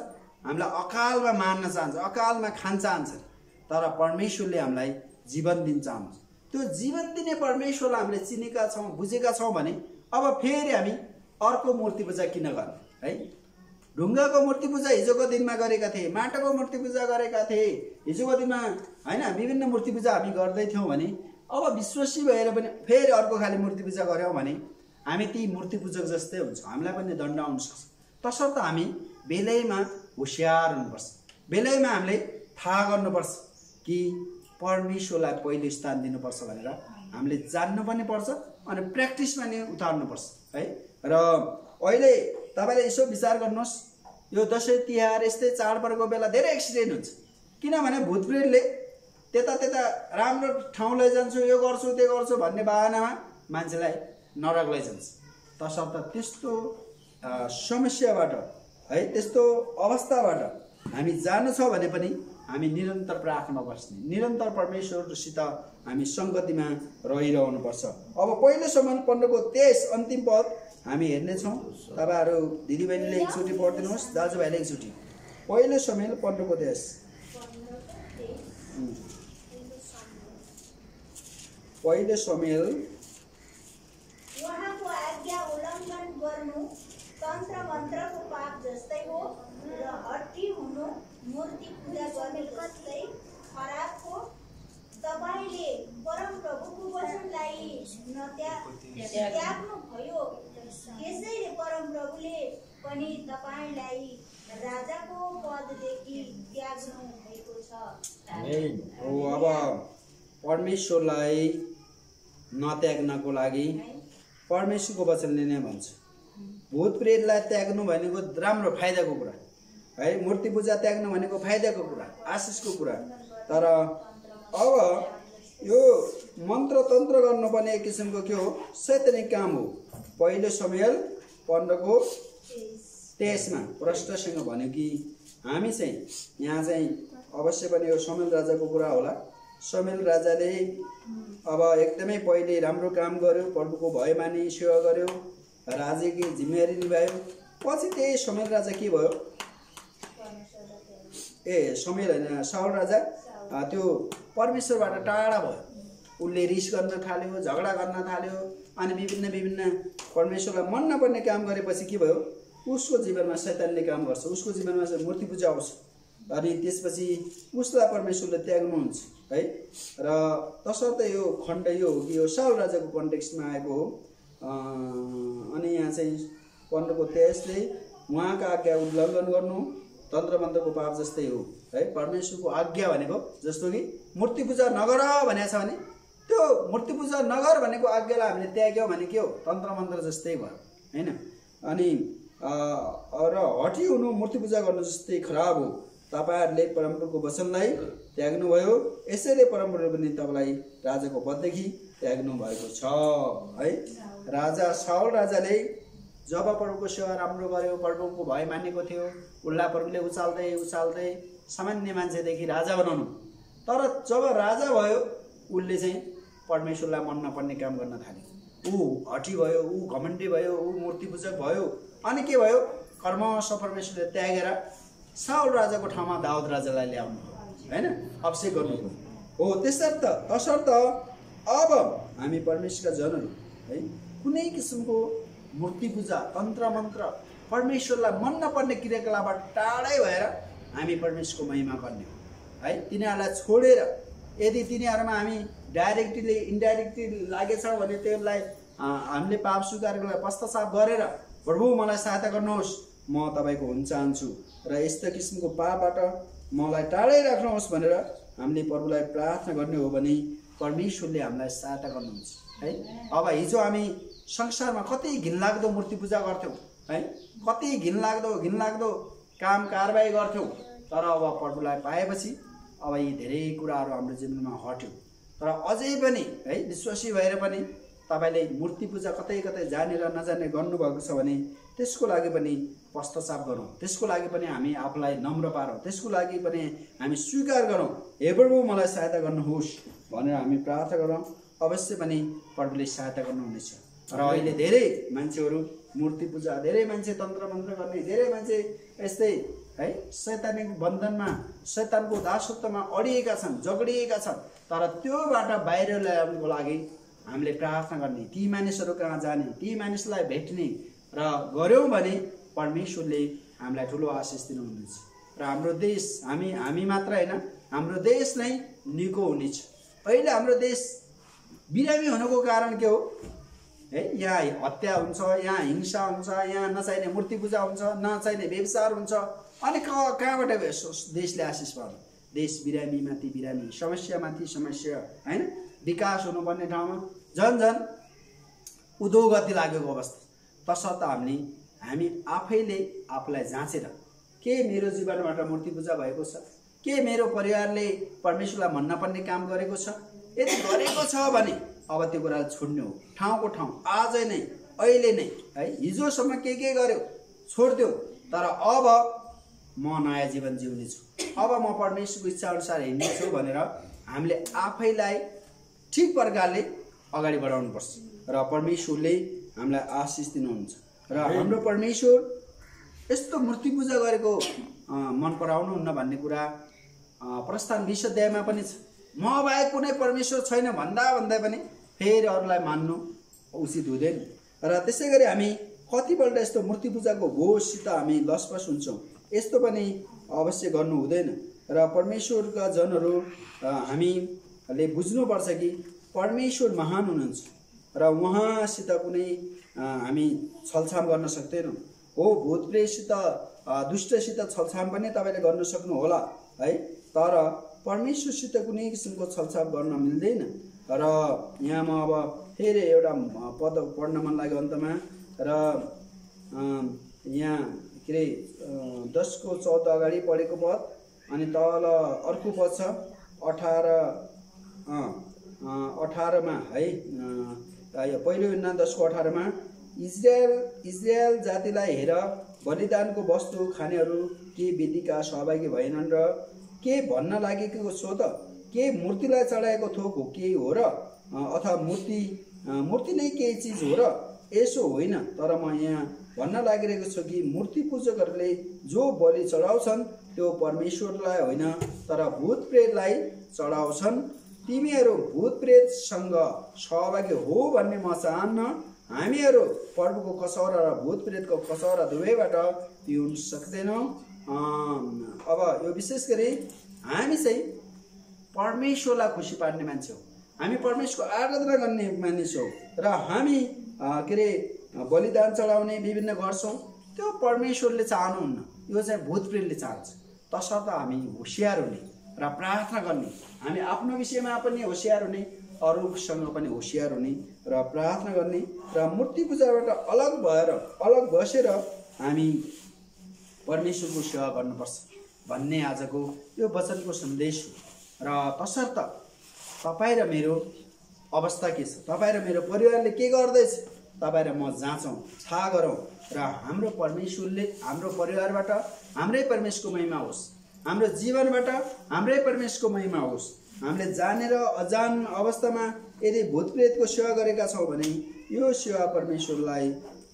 हामीलाई अकालमा मार्न चाहन्छ अकालमा खान चाहन्छ तर परमेश्वरले हामीलाई जीवन दिन चाहन्छ त्यो जीवन दिने परमेश्वरलाई हामीले चिनेका छौं बुझेका छौं भने अब फेरि हामी अर्को मूर्ति पूजा किन गर्ने है ढुङ्गाको मूर्ति पूजा हिजोको दिनमा गरेका थिए माटोको मूर्ति पूजा गरेका थिए हिजोको दिनमा हैन विभिन्न मूर्ति पूजा हामी गर्दै थियौं भने अब विश्वासी भएर पनि फेरि अर्को खाली मूर्ति पूजा गर्यौं भने हामी ती मूर्ति पूजक जस्तै हुन्छौं हामीलाई पनि दण्ड आउन सक्छ तसर्थ हामी बेलैमा होशियार हुनुपर्छ बेलैमा हामीले थाहा गर्नुपर्छ कि परमेश्वरलाई पहिलो स्थान दिनुपर्छ भनेर हामीले जान्नु पनि पर्छ अनि प्र्याक्टिसमा नि उतार्नुपर्छ है। र अहिले तपाईँले यसो विचार गर्नुहोस्, यो दसैँ तिहार यस्तै चाडपर्वको बेला धेरै एक्सिडेन्ट हुन्छ, किनभने भूतप्रेतले त्यता त्यता राम्रो ठाउँ लैजान्छु, यो गर्छु त्यो गर्छु भन्ने बाहनामा मान्छेलाई नरक लैजान्छ। तसर्थ त्यस्तो समस्याबाट है, त्यस्तो अवस्थाबाट हामी जानु छ भने पनि हामी निरन्तर प्रार्थनामा बस्ने, निरन्तर परमेश्वरसित हामी सङ्गतिमा रहिरहनुपर्छ। अब पहिलो सम्मान 15को 23 अन्तिम पद हामी हेर्नेछौँ। तपाईँहरू दिदीबहिनीले एकचोटि पढिदिनुहोस्, दाजुभाइले एकचोटि। पहिलो समय 15को 23। पहिलो समय उहाँको आज्ञा उल्लङ्घन गर्नु तन्त्र मन्त्रको पाप जस्तै हो र हट्टी हुनु मूर्ति पूजा गर्ने जस्तै खराब हो। तपाईले परमप्रभुको वचनलाई त्याग्नु भयो, यसैले परमप्रभुले पनि तपाईलाई राजाको पददेखि त्याग्नु भएको छ। अब परमेश्वरलाई नत्याग्नको लागि परमेश्वरको वचनले नै भन्छ, भूत प्रेतलाई त्याग्नु भनेको राम्रो फाइदाको कुरा है, मूर्ति पूजा त्याग्नु भनेको फाइदाको कुरा, आशिषको कुरा। तर अब यो मन्त्र तन्त्र गर्नुपर्ने एक किसिमको के हो, शैतानिक काम हो। पहिलो समुएल 15को 23 प्रष्टसँग भन्यो कि हामी चाहिँ यहाँ चाहिँ अवश्य पनि यो समुएल राजाको कुरा होला। समुएल राजाले अब एकदमै पहिले राम्रो काम गर्यो, प्रभुको भय मानि सेवा गर्यो, राजाकी जिम्मेवारी निभायो। पछि त्यही समुएल राजा के भयो, समुएल होइन साउल राजा त्यो परमेश्वरबाट टाढा भयो। उसले रिस गर्न थाल्यो, झगडा गर्न थाल्यो, अनि विभिन्न परमेश्वरलाई मन नपर्ने काम गरेपछि के भयो, उसको जीवनमा शैतानले काम गर्छ, उसको जीवनमा चाहिँ मूर्ति पूजा आउँछ, अनि त्यसपछि उसलाई परमेश्वरले त्याग्नुहुन्छ है। र तसर्थ यो खण्ड यो हो कि यो साउल राजाको कन्टेक्स्टमा आएको हो। अनि यहाँ चाहिँ 15को 23ले उहाँका आज्ञा उल्लङ्घन गर्नु तन्त्र मन्त्रको पाप जस्तै हो है। परमेश्वरको आज्ञा भनेको जस्तो कि मूर्ति पूजा नगर भनेको छ भने त्यो मूर्ति पूजा नगर भनेको आज्ञालाई हामीले त्याग्यौँ भने के हो, तन्त्र मन्त्र जस्तै भयो हैन। अनि र हटी हुनु मूर्ति पूजा गर्नु जस्तै खराब हो। तपाईहरूले परमप्रभुको वचनलाई त्याग्नुभयो, यसैले परमप्रभुले पनि तपाईँलाई राजाको पददेखि त्याग्नु भएको छ है। राजा साउल राजाले जब प्रभुको सेवा राम्रो गर्यो, प्रभुको भय मानेको थियो, उसलाई प्रभुले उचाल्दै सामान्य मान्छेदेखि राजा बनाउनु। तर जब राजा भयो उसले चाहिँ परमेश्वरलाई मन नपर्ने काम गर्न थाल्यो, ऊ हटी भयो, ऊ घमण्डी भयो, ऊ मूर्ति पूजक भयो। अनि के भयो, कर्मश परमेश्वरले त्यागेर साउल राजाको ठाउँमा दाउद राजालाई ल्याउनु हैन, अभिषेक गर्नु हो। तसर्थ अब हामी परमेश्वरका जनहरू है, कुनै किसिमको मूर्ति पूजा तन्त्र मन्त्र परमेश्वरलाई मन नपर्ने क्रियाकलापबाट टाढै भएर हामी परमेश्वरको महिमा गर्ने हो है। तिनीहरूलाई छोडेर यदि तिनीहरूमा हामी डाइरेक्टली इन्डाइरेक्टली लागेछौँ भने त्यसलाई हामीले पाप स्वीकार गरेर पश्चाताप गरेर प्रभु मलाई सहायता गर्नुहोस्, म तपाईँको हुन चाहन्छु र यस्तो किसिमको पापबाट मलाई टाढै राख्नुहोस् भनेर हामीले प्रभुलाई प्रार्थना गर्ने हो भने परमेश्वरले हामीलाई सहायता गर्नुहुन्छ है। अब हिजो हामी संसारमा कति घिनलाग्दो मूर्ति पूजा गर्थ्यौँ है, कति घिनलाग्दो काम कारबाही गर्थ्यौँ। तर अब प्रभुलाई पाएपछि अब यी धेरै कुराहरू हाम्रो जीवनमा हट्यो। तर अझै पनि है विश्वासी भएर पनि तपाईँले मूर्ति पूजा कतै जानेर नजाने गर्नुभएको छ भने त्यसको लागि पनि पश्चाताप गरौँ, त्यसको लागि पनि हामी आफूलाई नम्र पारौँ, त्यसको लागि पनि हामी स्वीकार गरौँ, हे प्रभु मलाई सहायता गर्नुहोस् भनेर हामी प्रार्थना गरौँ। अवश्य पनि प्रभुले सहायता गर्नुहुनेछ। र अहिले धेरै मान्छेहरू मूर्ति पूजा, धेरै मान्छे तन्त्र मन्त्र गर्ने, धेरै मान्छे यस्तै है शैतानिक बन्धनमा शैतानको दासत्वमा अडिएका छन्, जगडिएका छन्। तर त्योबाट बाहिर ल्याउनको लागि हामीले प्रार्थना गर्ने, ती मानिसहरू कहाँ जाने, ती मानिसलाई भेट्ने र गऱ्यौँ भने परमेश्वरले हामीलाई ठुलो आशिष दिनुहुनेछ। र हाम्रो देश हामी मात्र होइन, हाम्रो देश नै निको हुनेछ। अहिले हाम्रो देश बिरामी हुनुको कारण के हो है, यहाँ हत्या हुन्छ, यहाँ हिंसा हुन्छ, यहाँ नचाहिने मूर्ति पूजा हुन्छ, नचाहिने व्यभिचार हुन्छ। अनि कहाँबाट देशले आशिष पाउनु? देश बिरामीमाथि बिरामी, समस्यामाथि समस्या, हैन, विकास हुनुपर्ने ठाउँमा झन् झन् उधोगति लागेको अवस्था। तसर्थ हामी आफैले आफूलाई जाँचेर के मेरो जीवनबाट मूर्ति पूजा भएको छ, के मेरो परिवारले परमेश्वरलाई मन नपर्ने काम गरेको छ। यदि गरेको छ भने अब त्यो कुरा छोड्नु हो, ठाउँको ठाउँ आजै नै, अहिले नै, है, हिजोसम्म के गर्यो छोड्दियो। तर अब म नयाँ जीवन जिउने छु, अब म परमेश्वरको इच्छा अनुसार हिँड्नेछु भनेर हामीले आफैलाई ठिक प्रकारले अगाडि बढाउनुपर्छ र परमेश्वरले हामीलाई आशिष दिनुहुन्छ। र हाम्रो परमेश्वर यस्तो मूर्ति पूजा गरेको मन पराउनुहुन्न भन्ने कुरा प्रस्थान 20 अध्यायमा पनि छ। म बाहेक कुनै परमेश्वर छैन भन्दा पनि फेरि अरूलाई मान्नु उचित हुँदैन। र त्यसै गरी हामी कतिपल्ट यस्तो मूर्ति पूजाको बोझसित हामी लसपस हुन्छौँ, यस्तो पनि अवश्य गर्नु हुँदैन। र परमेश्वरका जनहरू हामीले बुझ्नुपर्छ कि परमेश्वर महान हुनुहुन्छ र उहाँसित कुनै हामी छलछाम गर्न सक्दैनौँ। हो, भूत प्रेतसित दुष्टसित छलछाम पनि तपाईँले गर्न सक्नु होला, है, तर परमेश्वरसित कुनै किसिमको छलछाम गर्न मिल्दैन। र यहाँ म अब फेरि एउटा पद पढ्न मन लाग्यो अन्तमा। र यहाँ के अरे 10:14 अगाडि पढेको पद, अनि तल अर्को पद छ 18मा, है, पहिलो युहन्ना 10:18मा इजरायल जातिलाई हेर, बलिदानको वस्तु खानेहरू के विधिका सहभागी भएनन् र के भन्न लागेको छो त, के मूर्तिलाई चढाएको थोक हो के हो र, अथवा मूर्ति नै केही चिज हो र? यसो होइन, तर म यहाँ भन्न लागिरहेको छु कि मूर्ति पूजकहरूले जो बलि चढाउँछन् त्यो परमेश्वरलाई होइन तर भूत प्रेतलाई चढाउँछन्। तिमीहरू भूत प्रेतसँग सहभागी हो भन्ने म चाहन्न। हामीहरू प्रभुको कसौरा र भूत प्रेतको कसौरा दुवैबाट पिउन सक्दैनौँ। अब यो विशेष गरी हामी चाहिँ परमेश्वरलाई खुसी पार्ने मान्छे हो, हामी परमेश्वरको आराधना गर्ने मानिस हो र हामी के अरे बलिदान चढाउने विभिन्न गर्छौँ, त्यो परमेश्वरले चाहनुहुन्न, यो चाहिँ भूत प्रेतले चाहन्छ। तसर्थ हामी होसियार हुने र प्रार्थना गर्ने, हामी आफ्नो विषयमा पनि होसियार हुने, अरूसँग पनि होसियार हुने र प्रार्थना गर्ने र मूर्ति पूजाबाट अलग बसेर हामी परमेश्वरको सेवा गर्नुपर्छ भन्ने आजको यो वचनको सन्देश हो। र तसर्थ तपाईँ र मेरो अवस्था के छ, तपाईँ र मेरो परिवारले के गर्दैछ, तपाईँ र म जाँचौँ, थाहा गरौँ र हाम्रो परमेश्वरले हाम्रो परिवारबाट हाम्रै परमेश्वरको महिमा होस्, हाम्रो जीवनबाट हाम्रै परमेश्वरको महिमा होस्। हामीले जानेर अजान अवस्थामा यदि भूत प्रेतको सेवा गरेका छौँ भने यो सेवा परमेश्वरलाई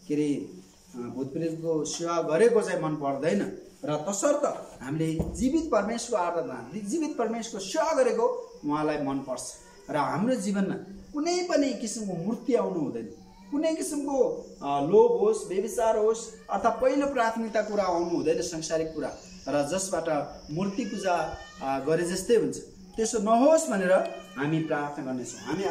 के अरे भूत प्रेतको सेवा गरेको चाहिँ मन पर्दैन। र तसर्थ हामीले जीवित परमेश्वरको आराधना, जीवित परमेश्वरको सेवा गरेको उहाँलाई मनपर्छ। र हाम्रो जीवनमा कुनै पनि किसिमको मूर्ति आउनु हुँदैन, कुनै किसिमको लोभ होस्, व्यभिचार होस्, अथवा पहिलो प्राथमिकता कुरा आउनु हुँदैन संसारिक कुरा, र जसबाट मूर्ति पूजा गरे जस्तै हुन्छ, त्यसो नहोस् भनेर हामी प्रार्थना गर्नेछौँ। हामी